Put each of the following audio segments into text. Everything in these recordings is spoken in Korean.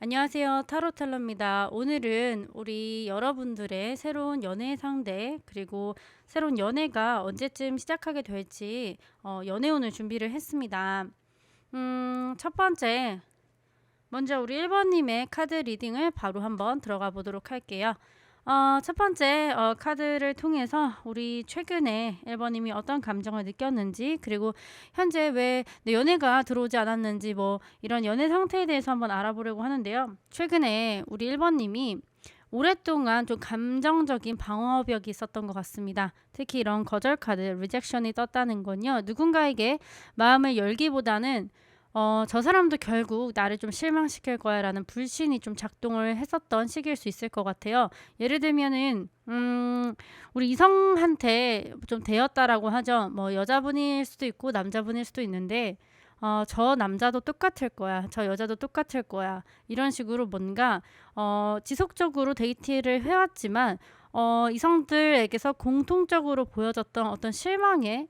안녕하세요. 타로텔러입니다. 오늘은 우리 여러분들의 새로운 연애 상대, 그리고 새로운 연애가 언제쯤 시작하게 될지 연애운을 준비를 했습니다. 첫 번째, 먼저 우리 1번님의 카드 리딩을 바로 한번 들어가 보도록 할게요. 첫 번째 카드를 통해서 우리 최근에 1번님이 어떤 감정을 느꼈는지, 그리고 현재 왜 연애가 들어오지 않았는지, 뭐 이런 연애 상태에 대해서 한번 알아보려고 하는데요. 최근에 우리 1번님이 오랫동안 좀 감정적인 방어벽이 있었던 것 같습니다. 특히 이런 거절 카드, 리젝션이 떴다는 건요, 누군가에게 마음을 열기보다는 저 사람도 결국 나를 좀 실망시킬 거야 라는 불신이 좀 작동을 했었던 시기일 수 있을 것 같아요. 예를 들면은 우리 이성한테 좀 되었다라고 하죠. 뭐 여자분일 수도 있고 남자분일 수도 있는데 저 남자도 똑같을 거야, 저 여자도 똑같을 거야, 이런 식으로 뭔가 지속적으로 데이트를 해왔지만 이성들에게서 공통적으로 보여졌던 어떤 실망의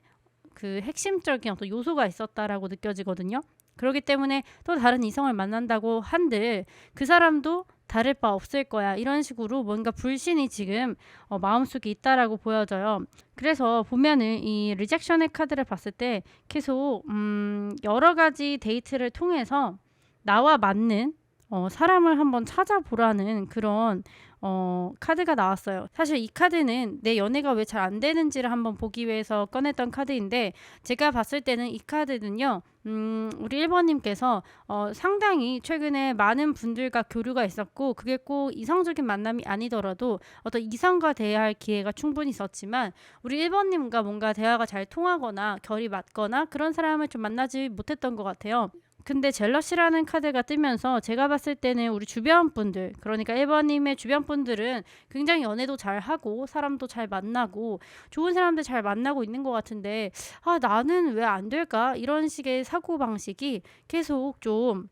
그 핵심적인 어떤 요소가 있었다라고 느껴지거든요. 그렇기 때문에 또 다른 이성을 만난다고 한들 그 사람도 다를 바 없을 거야, 이런 식으로 뭔가 불신이 지금 마음속에 있다라고 보여져요. 그래서 보면은 이 리젝션의 카드를 봤을 때 계속 여러 가지 데이트를 통해서 나와 맞는 사람을 한번 찾아보라는 그런 카드가 나왔어요. 사실 이 카드는 내 연애가 왜 잘 안 되는지를 한번 보기 위해서 꺼냈던 카드인데, 제가 봤을 때는 이 카드는요, 우리 1번님께서 상당히 최근에 많은 분들과 교류가 있었고, 그게 꼭 이성적인 만남이 아니더라도 어떤 이성과 대화할 기회가 충분히 있었지만, 우리 1번님과 뭔가 대화가 잘 통하거나 결이 맞거나 그런 사람을 좀 만나지 못했던 것 같아요. 근데 젤러시라는 카드가 뜨면서 제가 봤을 때는 우리 주변 분들, 그러니까 1번님의 주변 분들은 굉장히 연애도 잘 하고 사람도 잘 만나고 좋은 사람들 잘 만나고 있는 것 같은데, 나는 왜 안 될까, 이런 식의 사고방식이 계속 좀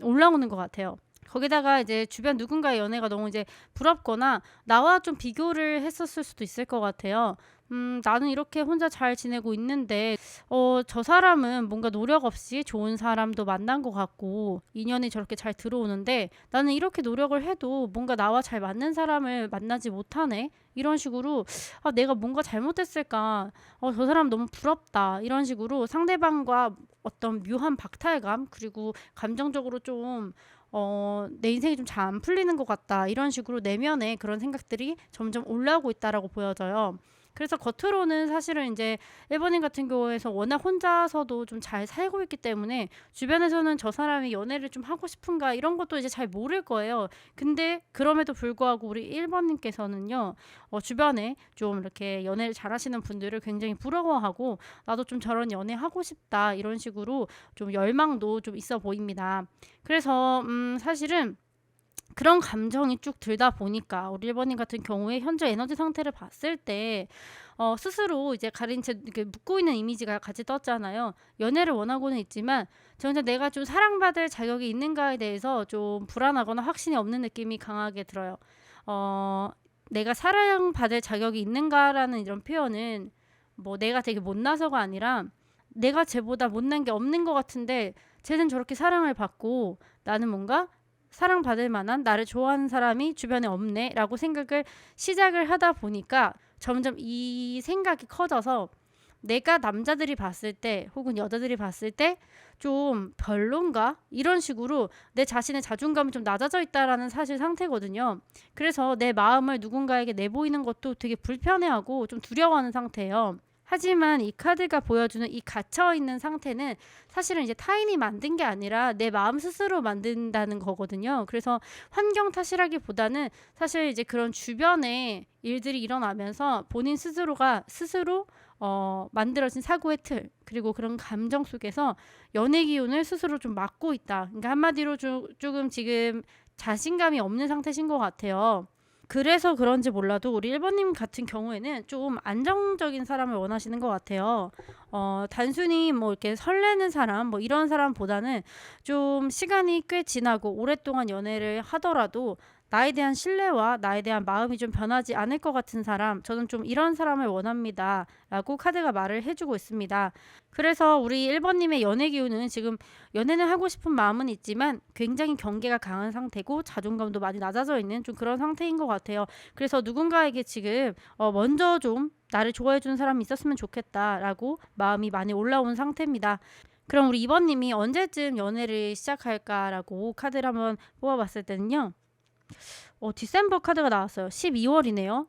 올라오는 것 같아요. 거기다가 이제 주변 누군가의 연애가 너무 이제 부럽거나 나와 좀 비교를 했었을 수도 있을 것 같아요. 나는 이렇게 혼자 잘 지내고 있는데 저 사람은 뭔가 노력 없이 좋은 사람도 만난 것 같고 인연이 저렇게 잘 들어오는데 나는 이렇게 노력을 해도 뭔가 나와 잘 맞는 사람을 만나지 못하네, 이런 식으로 내가 뭔가 잘못했을까, 저 사람 너무 부럽다, 이런 식으로 상대방과 어떤 묘한 박탈감, 그리고 감정적으로 좀 내 인생이 좀 잘 안 풀리는 것 같다, 이런 식으로 내면에 그런 생각들이 점점 올라오고 있다라고 보여져요. 그래서 겉으로는 사실은 이제 일본인 같은 경우에서 워낙 혼자서도 좀 잘 살고 있기 때문에 주변에서는 저 사람이 연애를 좀 하고 싶은가 이런 것도 이제 잘 모를 거예요. 근데 그럼에도 불구하고 우리 1번님께서는요, 주변에 좀 이렇게 연애를 잘 하시는 분들을 굉장히 부러워하고 나도 좀 저런 연애 하고 싶다, 이런 식으로 좀 열망도 좀 있어 보입니다. 그래서 사실은 그런 감정이 쭉 들다 보니까 우리 1번님 같은 경우에 현재 에너지 상태를 봤을 때 스스로 이제 가린 채 이렇게 묻고 있는 이미지가 같이 떴잖아요. 연애를 원하고는 있지만 정작 내가 좀 사랑받을 자격이 있는가에 대해서 좀 불안하거나 확신이 없는 느낌이 강하게 들어요. 어, 내가 사랑받을 자격이 있는가라는 이런 표현은 뭐 내가 되게 못나서가 아니라 내가 쟤보다 못난 게 없는 것 같은데 쟤는 저렇게 사랑을 받고 나는 뭔가 사랑받을 만한 나를 좋아하는 사람이 주변에 없네 라고 생각을 시작을 하다 보니까 점점 이 생각이 커져서 내가 남자들이 봤을 때 혹은 여자들이 봤을 때 좀 별론가, 이런 식으로 내 자신의 자존감이 좀 낮아져 있다라는 사실 상태거든요. 그래서 내 마음을 누군가에게 내보이는 것도 되게 불편해하고 좀 두려워하는 상태예요. 하지만 이 카드가 보여주는 이 갇혀있는 상태는 사실은 이제 타인이 만든 게 아니라 내 마음 스스로 만든다는 거거든요. 그래서 환경 탓이라기보다는 사실 이제 그런 주변에 일들이 일어나면서 본인 스스로가 스스로 만들어진 사고의 틀, 그리고 그런 감정 속에서 연애 기운을 스스로 좀 막고 있다. 그러니까 한마디로 조금 지금 자신감이 없는 상태신 것 같아요. 그래서 그런지 몰라도 우리 1번님 같은 경우에는 좀 안정적인 사람을 원하시는 것 같아요. 단순히 뭐 이렇게 설레는 사람, 뭐 이런 사람보다는 좀 시간이 꽤 지나고 오랫동안 연애를 하더라도 나에 대한 신뢰와 나에 대한 마음이 좀 변하지 않을 것 같은 사람, 저는 좀 이런 사람을 원합니다. 라고 카드가 말을 해주고 있습니다. 그래서 우리 1번님의 연애 기운은 지금 연애는 하고 싶은 마음은 있지만 굉장히 경계가 강한 상태고 자존감도 많이 낮아져 있는 좀 그런 상태인 것 같아요. 그래서 누군가에게 지금 먼저 좀 나를 좋아해주는 사람이 있었으면 좋겠다라고 마음이 많이 올라온 상태입니다. 그럼 우리 2번님이 언제쯤 연애를 시작할까라고 카드를 한번 뽑아봤을 때는요. 디셈버 카드가 나왔어요. 12월이네요.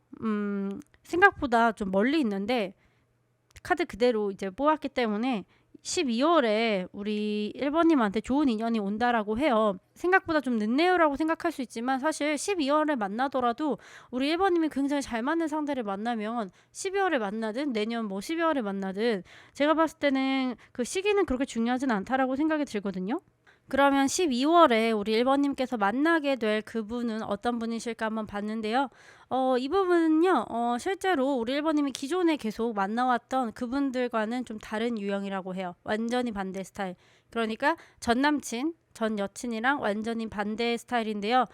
생각보다 좀 멀리 있는데 카드 그대로 이제 뽑았기 때문에 12월에 우리 1번님한테 좋은 인연이 온다라고 해요. 생각보다 좀 늦네요라고 생각할 수 있지만 사실 12월에 만나더라도 우리 1번님이 굉장히 잘 맞는 상대를 만나면 12월에 만나든 내년 뭐 12월에 만나든 제가 봤을 때는 그 시기는 그렇게 중요하진 않다라고 생각이 들거든요. 그러면 12월에 우리 1번님께서 만나게 될 그분은 어떤 분이실까 한번 봤는데요. 이 부분은요, 실제로 우리 1번님이 기존에 계속 만나왔던 그분들과는 좀 다른 유형이라고 해요. 완전히 반대 스타일. 그러니까 전 남친, 전 여친이랑 완전히 반대 스타일인데요.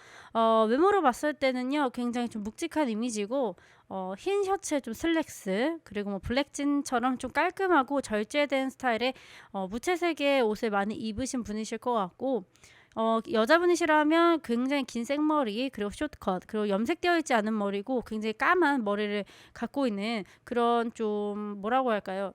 외모로 봤을 때는요, 굉장히 좀 묵직한 이미지고, 흰 셔츠에 좀 슬랙스, 그리고 뭐 블랙진처럼 좀 깔끔하고 절제된 스타일의 무채색의 옷을 많이 입으신 분이실 것 같고, 여자분이시라면 굉장히 긴 생머리, 그리고 숏컷, 그리고 염색되어 있지 않은 머리고 굉장히 까만 머리를 갖고 있는 그런 좀 뭐라고 할까요?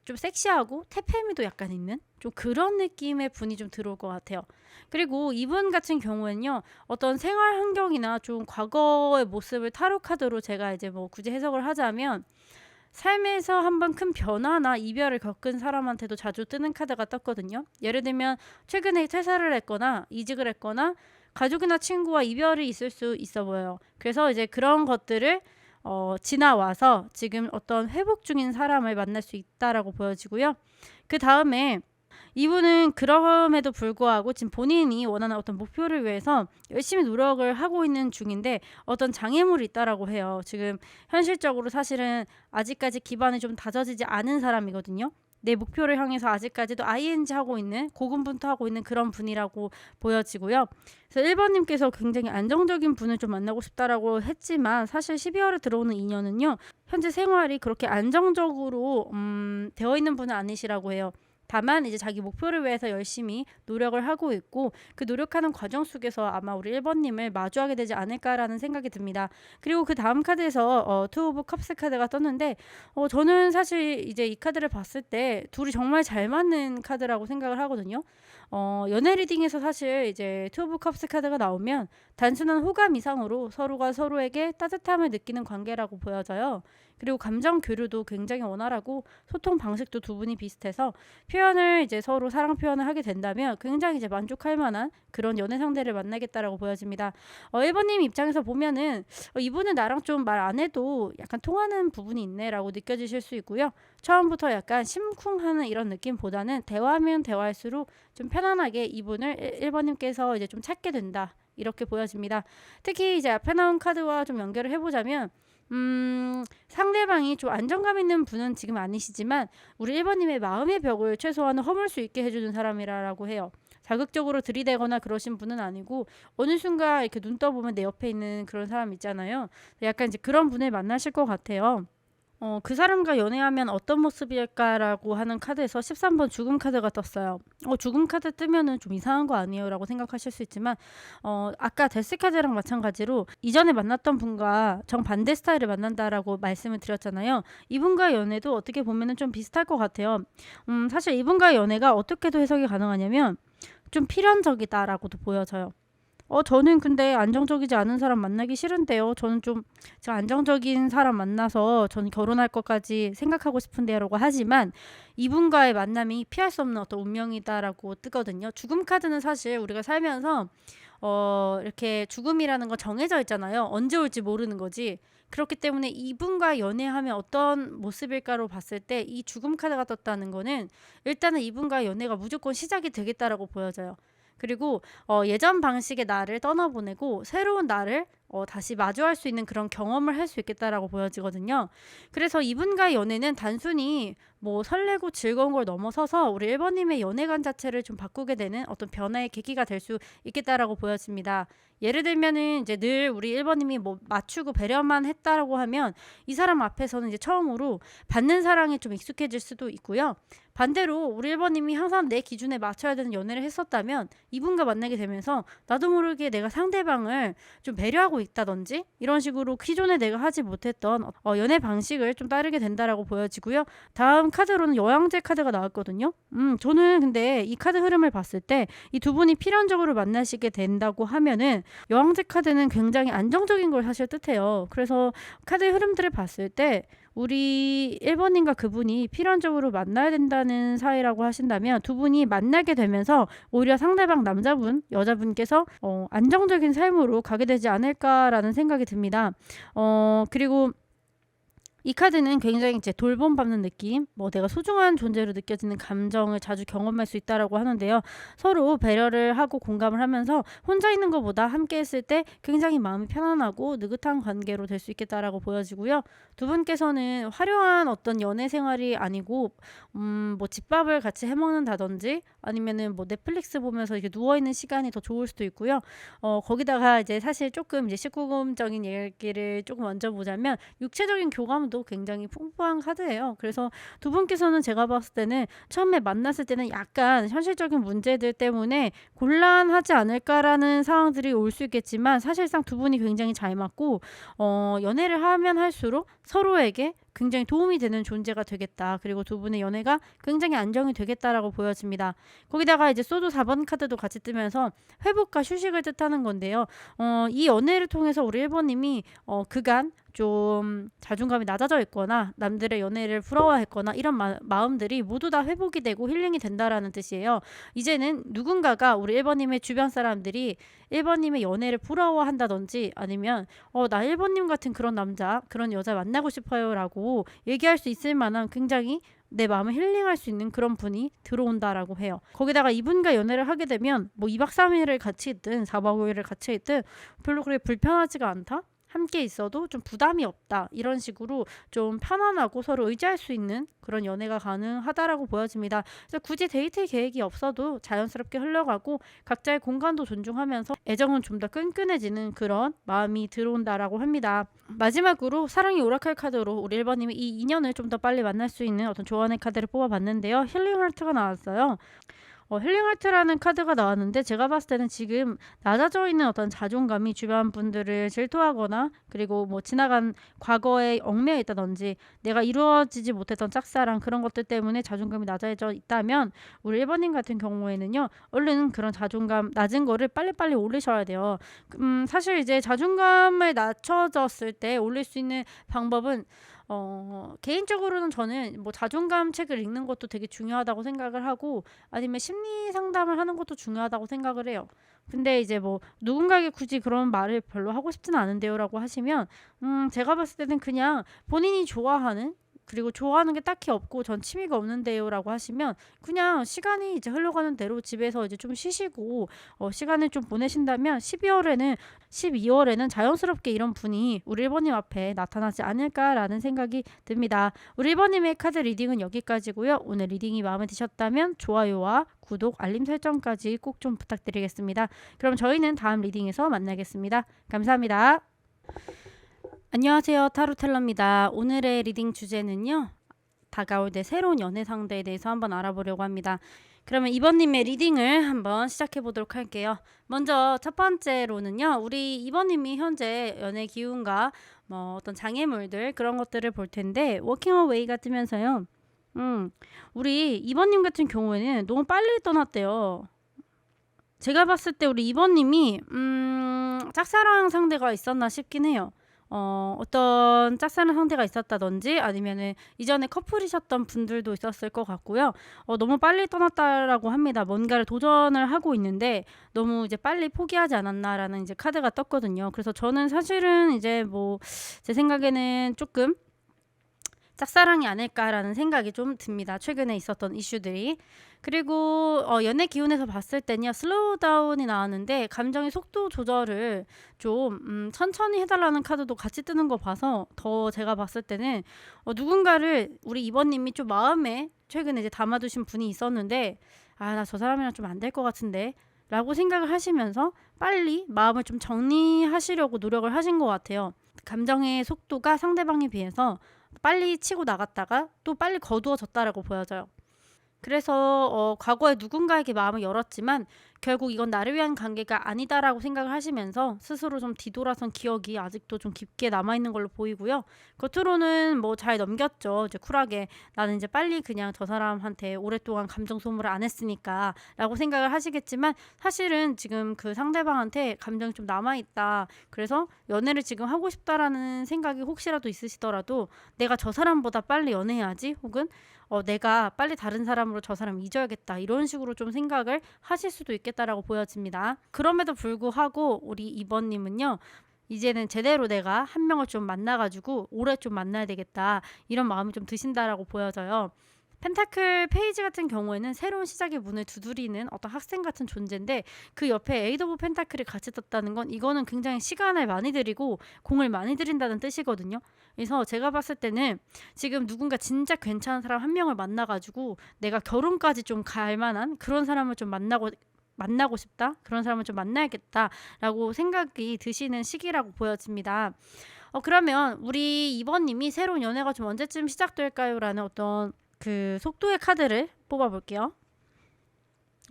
좀 섹시하고 태페미도 약간 있는 좀 그런 느낌의 분이 좀 들어올 것 같아요. 그리고 이분 같은 경우에는요, 어떤 생활 환경이나 좀 과거의 모습을 타로 카드로 제가 이제 뭐 굳이 해석을 하자면 삶에서 한번 큰 변화나 이별을 겪은 사람한테도 자주 뜨는 카드가 떴거든요. 예를 들면 최근에 퇴사를 했거나 이직을 했거나 가족이나 친구와 이별이 있을 수 있어 보여요. 그래서 이제 그런 것들을 지나와서 지금 어떤 회복 중인 사람을 만날 수 있다라고 보여지고요. 그 다음에 이분은 그럼에도 불구하고 지금 본인이 원하는 어떤 목표를 위해서 열심히 노력을 하고 있는 중인데 어떤 장애물이 있다라고 해요. 지금 현실적으로 사실은 아직까지 기반이 좀 다져지지 않은 사람이거든요. 내 목표를 향해서 아직까지도 ING 하고 있는 고군분투하고 있는 그런 분이라고 보여지고요. 그래서 1번님께서 굉장히 안정적인 분을 좀 만나고 싶다라고 했지만 사실 12월에 들어오는 인연은요. 현재 생활이 그렇게 안정적으로 되어 있는 분은 아니시라고 해요. 다만 이제 자기 목표를 위해서 열심히 노력을 하고 있고 그 노력하는 과정 속에서 아마 우리 1번님을 마주하게 되지 않을까라는 생각이 듭니다. 그리고 그 다음 카드에서 투 오브 컵스 카드가 떴는데 저는 사실 이제 이 카드를 봤을 때 둘이 정말 잘 맞는 카드라고 생각을 하거든요. 연애 리딩에서 사실 이제 투 오브 컵스 카드가 나오면 단순한 호감 이상으로 서로가 서로에게 따뜻함을 느끼는 관계라고 보여져요. 그리고 감정 교류도 굉장히 원활하고 소통 방식도 두 분이 비슷해서 표현을 이제 서로 사랑 표현을 하게 된다면 굉장히 이제 만족할 만한 그런 연애 상대를 만나겠다라고 보여집니다. 1번님 입장에서 보면은 이분은 나랑 좀 말 안 해도 약간 통하는 부분이 있네라고 느껴지실 수 있고요. 처음부터 약간 심쿵하는 이런 느낌보다는 대화하면 대화할수록 좀 편안하게 이분을 1번님께서 이제 좀 찾게 된다. 이렇게 보여집니다. 특히 이제 앞에 나온 카드와 좀 연결을 해보자면 상대방이 좀 안정감 있는 분은 지금 아니시지만 우리 1번님의 마음의 벽을 최소한 허물 수 있게 해주는 사람이라고 해요. 자극적으로 들이대거나 그러신 분은 아니고 어느 순간 이렇게 눈 떠보면 내 옆에 있는 그런 사람 있잖아요. 약간 이제 그런 분을 만나실 것 같아요. 그 사람과 연애하면 어떤 모습일까라고 하는 카드에서 13번 죽음 카드가 떴어요. 죽음 카드 뜨면은 좀 이상한 거 아니에요? 라고 생각하실 수 있지만 아까 데스 카드랑 마찬가지로 이전에 만났던 분과 정반대 스타일을 만난다라고 말씀을 드렸잖아요. 이분과 연애도 어떻게 보면은 좀 비슷할 것 같아요. 사실 이분과의 연애가 어떻게도 해석이 가능하냐면 좀 필연적이다라고도 보여져요. 저는 근데 안정적이지 않은 사람 만나기 싫은데요. 저는 좀 안정적인 사람 만나서 저는 결혼할 것까지 생각하고 싶은데요라고 하지만 이분과의 만남이 피할 수 없는 어떤 운명이다라고 뜨거든요. 죽음 카드는 사실 우리가 살면서 이렇게 죽음이라는 건 정해져 있잖아요. 언제 올지 모르는 거지. 그렇기 때문에 이분과 연애하면 어떤 모습일까로 봤을 때 이 죽음 카드가 떴다는 거는 일단은 이분과 연애가 무조건 시작이 되겠다라고 보여져요. 그리고 예전 방식의 나를 떠나보내고 새로운 나를 다시 마주할 수 있는 그런 경험을 할 수 있겠다라고 보여지거든요. 그래서 이분과의 연애는 단순히 뭐 설레고 즐거운 걸 넘어서서 우리 1번님의 연애관 자체를 좀 바꾸게 되는 어떤 변화의 계기가 될 수 있겠다라고 보여집니다. 예를 들면은 이제 늘 우리 1번님이 뭐 맞추고 배려만 했다라고 하면 이 사람 앞에서는 이제 처음으로 받는 사랑에 좀 익숙해질 수도 있고요. 반대로 우리 1번님이 항상 내 기준에 맞춰야 되는 연애를 했었다면 이분과 만나게 되면서 나도 모르게 내가 상대방을 좀 배려하고 있다든지 이런 식으로 기존에 내가 하지 못했던 연애 방식을 좀 따르게 된다라고 보여지고요. 다음 카드로는 여왕제 카드가 나왔거든요. 저는 근데 이 카드 흐름을 봤을 때 이 두 분이 필연적으로 만나시게 된다고 하면은 여왕제 카드는 굉장히 안정적인 걸 사실 뜻해요. 그래서 카드 흐름들을 봤을 때 우리 1번님과 그분이 필연적으로 만나야 된다는 사이라고 하신다면 두 분이 만나게 되면서 오히려 상대방 남자분, 여자분께서 안정적인 삶으로 가게 되지 않을까라는 생각이 듭니다. 그리고 이 카드는 굉장히 이제 돌봄받는 느낌, 뭐 내가 소중한 존재로 느껴지는 감정을 자주 경험할 수 있다라고 하는데요. 서로 배려를 하고 공감을 하면서 혼자 있는 것보다 함께 했을 때 굉장히 마음이 편안하고 느긋한 관계로 될 수 있겠다라고 보여지고요. 두 분께서는 화려한 어떤 연애 생활이 아니고 뭐 집밥을 같이 해 먹는다든지 아니면은 뭐 넷플릭스 보면서 이렇게 누워 있는 시간이 더 좋을 수도 있고요. 거기다가 이제 사실 조금 이제 19금적인 얘기를 조금 얹어보자면 육체적인 교감도 굉장히 풍부한 카드예요. 그래서 두 분께서는 제가 봤을 때는 처음에 만났을 때는 약간 현실적인 문제들 때문에 곤란하지 않을까라는 상황들이 올 수 있겠지만 사실상 두 분이 굉장히 잘 맞고 연애를 하면 할수록 서로에게 굉장히 도움이 되는 존재가 되겠다. 그리고 두 분의 연애가 굉장히 안정이 되겠다라고 보여집니다. 거기다가 이제 소드 4번 카드도 같이 뜨면서 회복과 휴식을 뜻하는 건데요. 이 연애를 통해서 우리 1번님이 그간 좀 자존감이 낮아져 있거나 남들의 연애를 부러워했거나 이런 마음들이 모두 다 회복이 되고 힐링이 된다라는 뜻이에요. 이제는 누군가가 우리 1번님의 주변 사람들이 1번님의 연애를 부러워한다든지 아니면 나 1번님 같은 그런 남자, 그런 여자 만나고 싶어요 라고 얘기할 수 있을 만한 굉장히 내 마음을 힐링할 수 있는 그런 분이 들어온다라고 해요. 거기다가 이분과 연애를 하게 되면 뭐 2박 3일을 같이 있든 4박 5일을 같이 있든 별로 그렇게 불편하지가 않다? 함께 있어도 좀 부담이 없다. 이런 식으로 좀 편안하고 서로 의지할 수 있는 그런 연애가 가능하다라고 보여집니다. 그래서 굳이 데이트 계획이 없어도 자연스럽게 흘러가고 각자의 공간도 존중하면서 애정은 좀 더 끈끈해지는 그런 마음이 들어온다라고 합니다. 마지막으로 사랑의 오라클 카드로 우리 1번님이 이 인연을 좀 더 빨리 만날 수 있는 어떤 조언의 카드를 뽑아봤는데요. 힐링 하트가 나왔어요. 힐링 하트라는 카드가 나왔는데 제가 봤을 때는 지금 낮아져 있는 어떤 자존감이 주변 분들을 질투하거나 그리고 뭐 지나간 과거에 얽매여 있다든지 내가 이루어지지 못했던 짝사랑 그런 것들 때문에 자존감이 낮아져 있다면 우리 1번님 같은 경우에는요 얼른 그런 자존감 낮은 거를 빨리빨리 올리셔야 돼요. 사실 이제 자존감을 낮춰졌을 때 올릴 수 있는 방법은 개인적으로는 저는 뭐 자존감 책을 읽는 것도 되게 중요하다고 생각을 하고 아니면 심리 상담을 하는 것도 중요하다고 생각을 해요. 근데 이제 뭐 누군가에게 굳이 그런 말을 별로 하고 싶지는 않은데요라고 하시면 제가 봤을 때는 그냥 본인이 좋아하는 그리고 좋아하는 게 딱히 없고 전 취미가 없는데요라고 하시면 그냥 시간이 이제 흘러가는 대로 집에서 이제 좀 쉬시고 시간을 좀 보내신다면 12월에는 자연스럽게 이런 분이 우리 1번님 앞에 나타나지 않을까라는 생각이 듭니다. 우리 1번님의 카드 리딩은 여기까지고요. 오늘 리딩이 마음에 드셨다면 좋아요와 구독, 알림 설정까지 꼭 좀 부탁드리겠습니다. 그럼 저희는 다음 리딩에서 만나겠습니다. 감사합니다. 안녕하세요. 타로텔러입니다. 오늘의 리딩 주제는요. 다가올 내 새로운 연애 상대에 대해서 한번 알아보려고 합니다. 그러면 이번님의 리딩을 한번 시작해 보도록 할게요. 먼저 첫 번째로는요. 우리 이번님이 현재 연애 기운과 뭐 어떤 장애물들 그런 것들을 볼 텐데 워킹 어웨이가 뜨면서요. 우리 이번님 같은 경우에는 너무 빨리 떠났대요. 제가 봤을 때 우리 이번님이 짝사랑 상대가 있었나 싶긴 해요. 어떤 짝사랑 상대가 있었다든지 아니면은 이전에 커플이셨던 분들도 있었을 것 같고요. 너무 빨리 떠났다라고 합니다. 뭔가를 도전을 하고 있는데 너무 이제 빨리 포기하지 않았나라는 이제 카드가 떴거든요. 그래서 저는 사실은 이제 뭐 제 생각에는 조금 짝사랑이 아닐까라는 생각이 좀 듭니다. 최근에 있었던 이슈들이. 그리고 연애 기운에서 봤을 때는요. 슬로우 다운이 나왔는데 감정의 속도 조절을 좀 천천히 해 달라는 카드도 같이 뜨는 거 봐서 더 제가 봤을 때는 누군가를 우리 2번 님이 좀 마음에 최근에 이제 담아 두신 분이 있었는데 '아 나 저 사람이랑 좀 안 될 것 같은데.' 라고 생각을 하시면서 빨리 마음을 좀 정리하시려고 노력을 하신 것 같아요. 감정의 속도가 상대방에 비해서 빨리 치고 나갔다가 또 빨리 거두어졌다라고 보여져요. 그래서 과거에 누군가에게 마음을 열었지만 결국 이건 나를 위한 관계가 아니다라고 생각을 하시면서 스스로 좀 뒤돌아선 기억이 아직도 좀 깊게 남아있는 걸로 보이고요. 겉으로는 뭐 잘 넘겼죠. 이제 쿨하게 나는 이제 빨리 그냥 저 사람한테 오랫동안 감정 소모를 안 했으니까 라고 생각을 하시겠지만 사실은 지금 그 상대방한테 감정이 좀 남아있다. 그래서 연애를 지금 하고 싶다라는 생각이 혹시라도 있으시더라도 내가 저 사람보다 빨리 연애해야지 혹은 내가 빨리 다른 사람으로 저 사람 잊어야겠다 이런 식으로 좀 생각을 하실 수도 있겠다라고 보여집니다. 그럼에도 불구하고 우리 2번님은요. 이제는 제대로 내가 한 명을 좀 만나가지고 오래 좀 만나야 되겠다 이런 마음이 좀 드신다라고 보여져요. 펜타클 페이지 같은 경우에는 새로운 시작의 문을 두드리는 어떤 학생 같은 존재인데 그 옆에 에이드 오브 펜타클이 같이 떴다는 건 이거는 굉장히 시간을 많이 들이고 공을 많이 들인다는 뜻이거든요. 그래서 제가 봤을 때는 지금 누군가 진짜 괜찮은 사람 한 명을 만나가지고 내가 결혼까지 좀 갈 만한 그런 사람을 좀 만나고 싶다. 그런 사람을 좀 만나야겠다라고 생각이 드시는 시기라고 보여집니다. 그러면 우리 2번님이 새로운 연애가 좀 언제쯤 시작될까요? 라는 어떤 그 속도의 카드를 뽑아볼게요.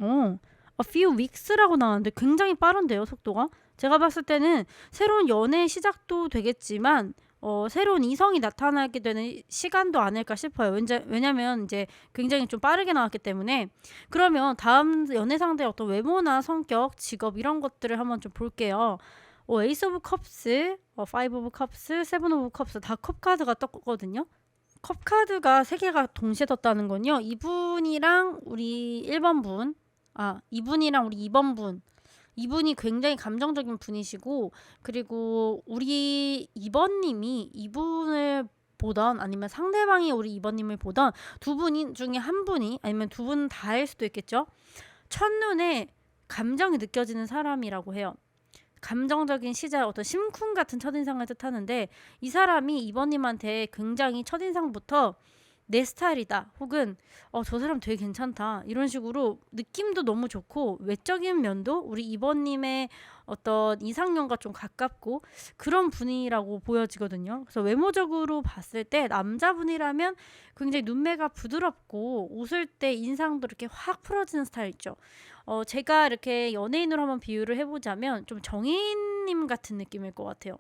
A few weeks라고 나왔는데 굉장히 빠른데요, 속도가. 제가 봤을 때는 새로운 연애 시작도 되겠지만 새로운 이성이 나타나게 되는 시간도 아닐까 싶어요. 왜냐면 이제 굉장히 좀 빠르게 나왔기 때문에. 그러면 다음 연애 상대의 어떤 외모나 성격, 직업 이런 것들을 한번 좀 볼게요. 에이스 오브 컵스, 파이브 오브 컵스, 세븐 오브 컵스 다 컵 카드가 떴거든요. 컵 카드가 3개가 동시에 떴다는 건요. 이분이랑 우리 1번 분, 이분이랑 우리 2번 분, 이분이 굉장히 감정적인 분이시고 그리고 우리 2번님이 이분을 보던 아니면 상대방이 우리 2번님을 보던 두 분 중에 한 분이 아니면 두 분 다일 수도 있겠죠. 첫눈에 감정이 느껴지는 사람이라고 해요. 감정적인 시작, 어떤 심쿵 같은 첫인상을 뜻하는데 이 사람이 이번님한테 굉장히 첫인상부터 내 스타일이다 혹은 저 사람 되게 괜찮다 이런 식으로 느낌도 너무 좋고 외적인 면도 우리 이번님의 어떤 이상형과 좀 가깝고 그런 분이라고 보여지거든요. 그래서 외모적으로 봤을 때 남자분이라면 굉장히 눈매가 부드럽고 웃을 때 인상도 이렇게 확 풀어지는 스타일 있죠. 제가 이렇게 연예인으로 한번 비유를 해보자면 좀 정혜인님 같은 느낌일 것 같아요.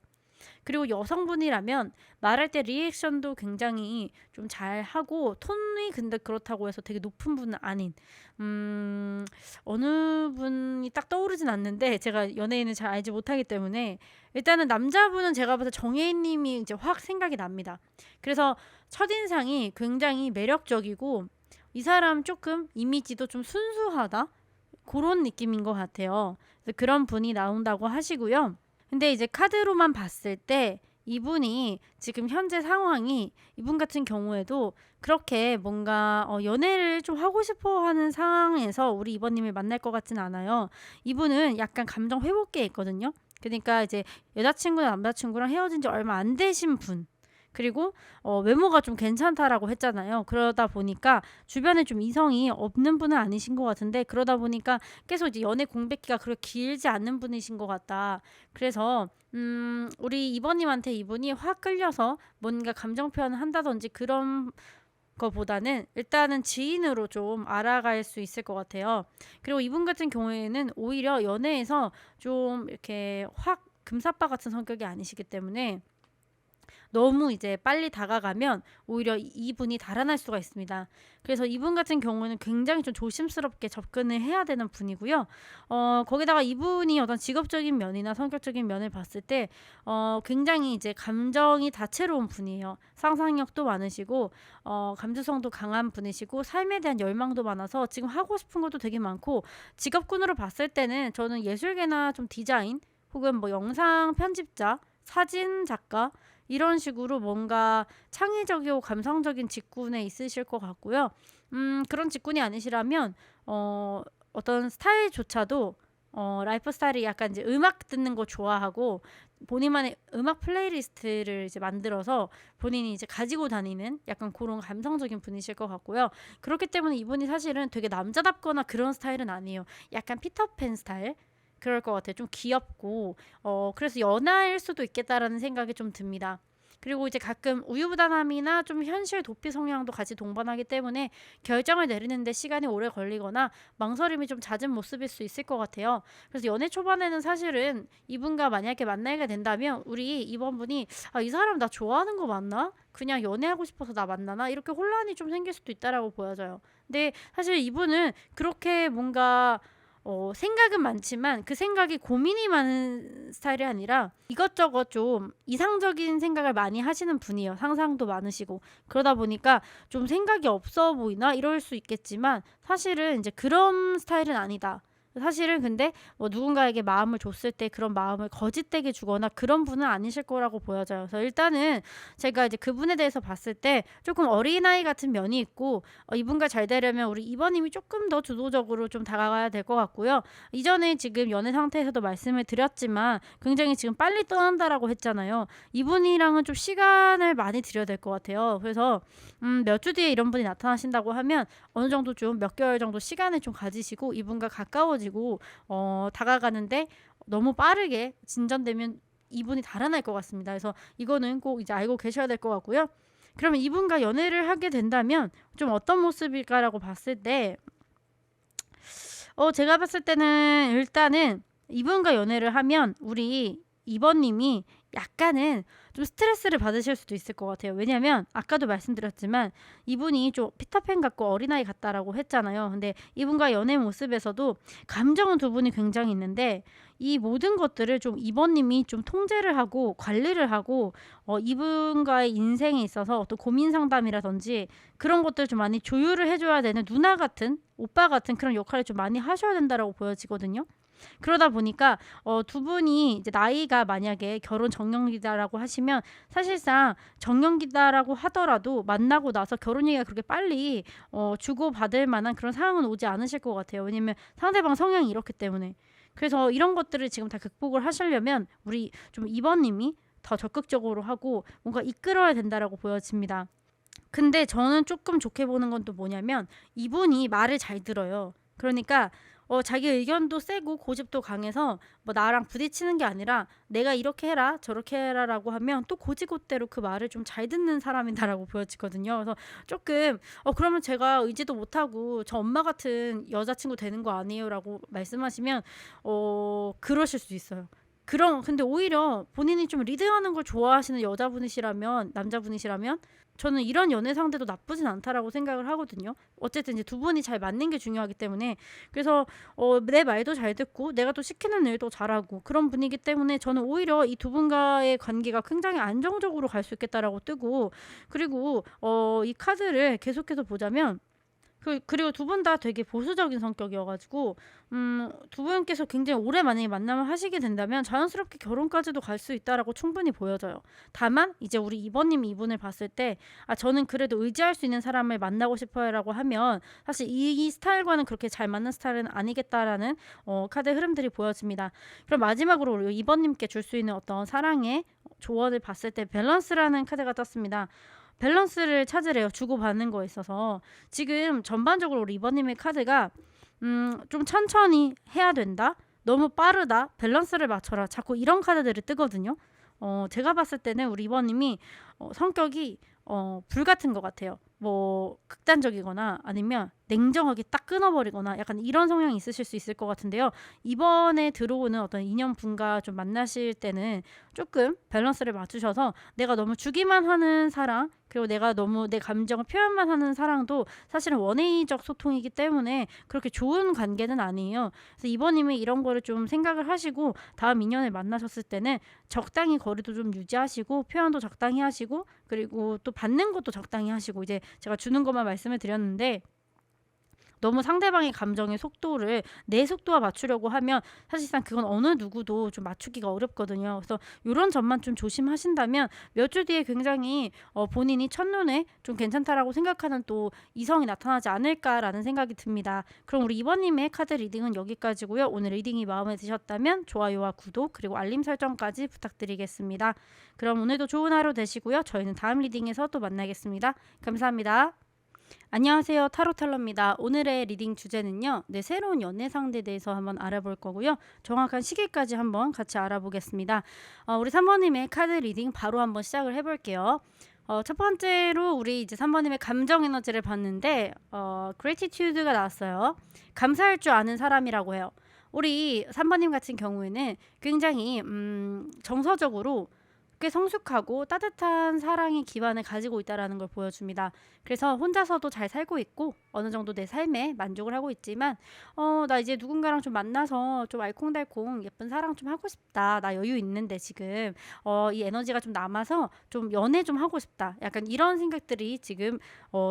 그리고 여성분이라면 말할 때 리액션도 굉장히 좀 잘하고 톤이 근데 그렇다고 해서 되게 높은 분은 아닌 어느 분이 딱 떠오르진 않는데 제가 연예인을 잘 알지 못하기 때문에 일단은 남자분은 제가 봐서 정혜인님이 이제 확 생각이 납니다. 그래서 첫인상이 굉장히 매력적이고 이 사람 조금 이미지도 좀 순수하다 그런 느낌인 것 같아요. 그래서 그런 분이 나온다고 하시고요. 근데 이제 카드로만 봤을 때 이분이 지금 현재 상황이 이분 같은 경우에도 그렇게 뭔가 연애를 좀 하고 싶어 하는 상황에서 우리 이번님을 만날 것 같진 않아요. 이분은 약간 감정 회복기에 있거든요. 그러니까 이제 여자친구나 남자친구랑 헤어진 지 얼마 안 되신 분. 그리고 외모가 좀 괜찮다라고 했잖아요. 그러다 보니까 주변에 좀 이성이 없는 분은 아니신 것 같은데 그러다 보니까 계속 이제 연애 공백기가 그렇게 길지 않는 분이신 것 같다. 그래서 우리 이번님한테 이분이 확 끌려서 뭔가 감정 표현을 한다든지 그런 거보다는 일단은 지인으로 좀 알아갈 수 있을 것 같아요. 그리고 이분 같은 경우에는 오히려 연애에서 좀 이렇게 확 금사빠 같은 성격이 아니시기 때문에 너무 이제 빨리 다가가면 오히려 이분이 달아날 수가 있습니다. 그래서 이분 같은 경우는 굉장히 좀 조심스럽게 접근을 해야 되는 분이고요. 거기다가 이분이 어떤 직업적인 면이나 성격적인 면을 봤을 때 굉장히 이제 감정이 다채로운 분이에요. 상상력도 많으시고 감수성도 강한 분이시고 삶에 대한 열망도 많아서 지금 하고 싶은 것도 되게 많고 직업군으로 봤을 때는 저는 예술계나 좀 디자인 혹은 뭐 영상 편집자 사진 작가 이런 식으로 뭔가 창의적이고 감성적인 직군에 있으실 것 같고요. 그런 직군이 아니시라면 어떤 스타일조차도 라이프 스타일이 약간 이제 음악 듣는 거 좋아하고 본인만의 음악 플레이리스트를 이제 만들어서 본인이 이제 가지고 다니는 약간 그런 감성적인 분이실 것 같고요. 그렇기 때문에 이분이 사실은 되게 남자답거나 그런 스타일은 아니에요. 약간 피터팬 스타일? 그럴 것 같아요. 좀 귀엽고 그래서 연하일 수도 있겠다라는 생각이 좀 듭니다. 그리고 이제 가끔 우유부단함이나 좀 현실 도피 성향도 같이 동반하기 때문에 결정을 내리는데 시간이 오래 걸리거나 망설임이 좀 잦은 모습일 수 있을 것 같아요. 그래서 연애 초반에는 사실은 이분과 만약에 만나게 된다면 우리 이번 분이 이 사람 나 좋아하는 거 맞나? 그냥 연애하고 싶어서 나 만나나? 이렇게 혼란이 좀 생길 수도 있다라고 보여져요. 근데 사실 이분은 그렇게 뭔가 생각은 많지만 그 생각이 고민이 많은 스타일이 아니라 이것저것 좀 이상적인 생각을 많이 하시는 분이에요. 상상도 많으시고. 그러다 보니까 좀 생각이 없어 보이나 이럴 수 있겠지만 사실은 이제 그런 스타일은 아니다. 사실은 근데 뭐 누군가에게 마음을 줬을 때 그런 마음을 거짓되게 주거나 그런 분은 아니실 거라고 보여져요. 그래서 일단은 제가 이제 그분에 대해서 봤을 때 조금 어린아이 같은 면이 있고 이분과 잘 되려면 우리 이번님이 조금 더 주도적으로 좀 다가가야 될 것 같고요. 이전에 지금 연애 상태에서도 말씀을 드렸지만 굉장히 지금 빨리 떠난다라고 했잖아요. 이분이랑은 좀 시간을 많이 들여야 될 것 같아요. 그래서 몇 주 뒤에 이런 분이 나타나신다고 하면 어느 정도 좀 몇 개월 정도 시간을 좀 가지시고 이분과 가까워지고 다가가는데 너무 빠르게 진전되면 이분이 달아날 것 같습니다. 그래서 이거는 꼭 이제 알고 계셔야 될 것 같고요. 그러면 이분과 연애를 하게 된다면 좀 어떤 모습일까라고 봤을 때 제가 봤을 때는 일단은 이분과 연애를 하면 우리 이번님이 약간은 좀 스트레스를 받으실 수도 있을 것 같아요. 왜냐면 아까도 말씀드렸지만 이분이 좀 피터팬 같고 어린아이 같다라고 했잖아요. 근데 이분과 연애 모습에서도 감정은 두 분이 굉장히 있는데 이 모든 것들을 좀 이번님이 좀 통제를 하고 관리를 하고 이분과의 인생에 있어서 어떤 고민 상담이라든지 그런 것들 좀 많이 조율을 해줘야 되는 누나 같은 오빠 같은 그런 역할을 좀 많이 하셔야 된다라고 보여지거든요. 그러다 보니까 두 분이 이제 나이가 만약에 결혼 정년기다라고 하시면 사실상 정년기다라고 하더라도 만나고 나서 결혼 얘기가 그렇게 빨리 주고받을 만한 그런 상황은 오지 않으실 것 같아요. 왜냐면 상대방 성향이 이렇기 때문에. 그래서 이런 것들을 지금 다 극복을 하시려면 우리 좀 이번님이 더 적극적으로 하고 뭔가 이끌어야 된다라고 보여집니다. 근데 저는 조금 좋게 보는 건 또 뭐냐면 이분이 말을 잘 들어요. 그러니까 자기 의견도 세고 고집도 강해서 뭐 나랑 부딪히는 게 아니라 내가 이렇게 해라 저렇게 해라라고 하면 또 고지고대로 그 말을 좀 잘 듣는 사람이다라고 보여지거든요. 그래서 조금 그러면 제가 의지도 못하고 저 엄마 같은 여자친구 되는 거 아니에요라고 말씀하시면 그러실 수 있어요. 근데 오히려 본인이 좀 리드하는 걸 좋아하시는 남자분이시라면 저는 이런 연애 상대도 나쁘진 않다라고 생각을 하거든요. 어쨌든 이제 두 분이 잘 맞는 게 중요하기 때문에 그래서 내 말도 잘 듣고 내가 또 시키는 일도 잘하고 그런 분이기 때문에 저는 오히려 이 두 분과의 관계가 굉장히 안정적으로 갈 수 있겠다라고 뜨고 그리고 이 카드를 계속해서 보자면 그리고 두 분 다 되게 보수적인 성격이어가지고 두 분께서 굉장히 오래 만약에 만남을 하시게 된다면 자연스럽게 결혼까지도 갈 수 있다라고 충분히 보여져요. 다만 이제 우리 이번님 이분을 봤을 때 저는 그래도 의지할 수 있는 사람을 만나고 싶어요라고 하면 사실 이 스타일과는 그렇게 잘 맞는 스타일은 아니겠다라는 카드 흐름들이 보여집니다. 그럼 마지막으로 우리 이번님께 줄 수 있는 어떤 사랑의 조언을 봤을 때 밸런스라는 카드가 떴습니다. 밸런스를 찾으래요. 주고받는 거에 있어서. 지금 전반적으로 우리 이번님의 카드가 좀 천천히 해야 된다. 너무 빠르다. 밸런스를 맞춰라. 자꾸 이런 카드들이 뜨거든요. 제가 봤을 때는 우리 이번님이 성격이 불 같은 것 같아요. 뭐 극단적이거나 아니면 냉정하게 딱 끊어버리거나 약간 이런 성향이 있으실 수 있을 것 같은데요. 이번에 들어오는 어떤 인연분과 좀 만나실 때는 조금 밸런스를 맞추셔서 내가 너무 주기만 하는 사랑 그리고 내가 너무 내 감정을 표현만 하는 사랑도 사실은 원회의적 소통이기 때문에 그렇게 좋은 관계는 아니에요. 그래서 이번님이 이런 거를 좀 생각을 하시고 다음 인연을 만나셨을 때는 적당히 거리도 좀 유지하시고 표현도 적당히 하시고 그리고 또 받는 것도 적당히 하시고 이제 제가 주는 것만 말씀을 드렸는데 너무 상대방의 감정의 속도를 내 속도와 맞추려고 하면 사실상 그건 어느 누구도 좀 맞추기가 어렵거든요. 그래서 요런 점만 좀 조심하신다면 몇 주 뒤에 굉장히 본인이 첫눈에 좀 괜찮다라고 생각하는 또 이성이 나타나지 않을까라는 생각이 듭니다. 그럼 우리 이번님의 카드 리딩은 여기까지고요. 오늘 리딩이 마음에 드셨다면 좋아요와 구독 그리고 알림 설정까지 부탁드리겠습니다. 그럼 오늘도 좋은 하루 되시고요. 저희는 다음 리딩에서 또 만나겠습니다. 감사합니다. 안녕하세요. 타로텔러입니다. 오늘의 리딩 주제는요. 내 새로운 연애 상대에 대해서 한번 알아볼 거고요. 정확한 시기까지 한번 같이 알아보겠습니다. 우리 3번님의 카드 리딩 바로 한번 시작을 해볼게요. 첫 번째로 우리 이제 3번님의 감정 에너지를 봤는데 gratitude가 나왔어요. 감사할 줄 아는 사람이라고 해요. 우리 3번님 같은 경우에는 굉장히 정서적으로 꽤 성숙하고 따뜻한 사랑의 기반을 가지고 있다는 걸 보여줍니다. 그래서 혼자서도 잘 살고 있고 어느 정도 내 삶에 만족을 하고 있지만 나 이제 누군가랑 좀 만나서 좀 알콩달콩 예쁜 사랑 좀 하고 싶다. 나 여유 있는데 지금 이 에너지가 좀 남아서 좀 연애 좀 하고 싶다. 약간 이런 생각들이 지금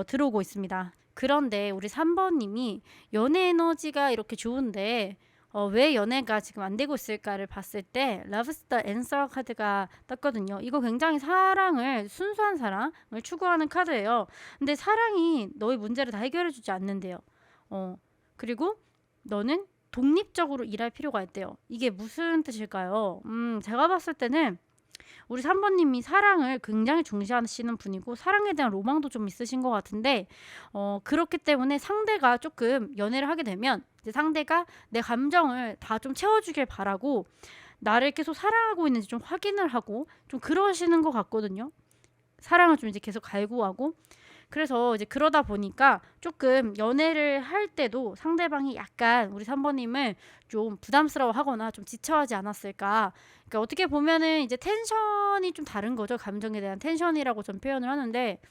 들어오고 있습니다. 그런데 우리 3번님이 연애 에너지가 이렇게 좋은데 왜 연애가 지금 안 되고 있을까를 봤을 때 Love's the Answer 카드가 떴거든요. 이거 굉장히 사랑을 순수한 사랑을 추구하는 카드예요. 근데 사랑이 너의 문제를 다 해결해주지 않는데요. 그리고 너는 독립적으로 일할 필요가 있대요. 이게 무슨 뜻일까요? 제가 봤을 때는 우리 3번님이 사랑을 굉장히 중시하시는 분이고 사랑에 대한 로망도 좀 있으신 것 같은데 그렇기 때문에 상대가 조금 연애를 하게 되면 이제 상대가 내 감정을 다 좀 채워주길 바라고 나를 계속 사랑하고 있는지 좀 확인을 하고 좀 그러시는 것 같거든요. 사랑을 좀 이제 계속 갈구하고 그래서 이제 그러다 보니까 조금 연애를 할 때도 상대방이 약간 우리 3번님을 좀 부담스러워하거나 좀 지쳐하지 않았을까. 그러니까 어떻게 보면은 이제 텐션이 좀 다른 거죠. 감정에 대한 텐션이라고 전 표현을 하는데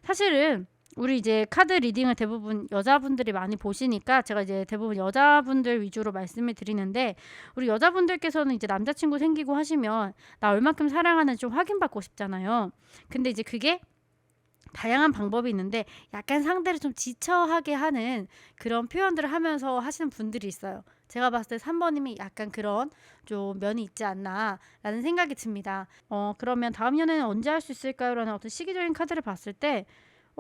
사실은 우리 이제 카드 리딩을 대부분 여자분들이 많이 보시니까 제가 이제 대부분 여자분들 위주로 말씀을 드리는데 우리 여자분들께서는 이제 남자친구 생기고 하시면 나 얼만큼 사랑하는지 좀 확인받고 싶잖아요. 근데 이제 그게 다양한 방법이 있는데 약간 상대를 좀 지쳐하게 하는 그런 표현들을 하면서 하시는 분들이 있어요. 제가 봤을 때 3번님이 약간 그런 좀 면이 있지 않나 라는 생각이 듭니다. 그러면 다음 연애는 언제 할 수 있을까요? 라는 어떤 시기적인 카드를 봤을 때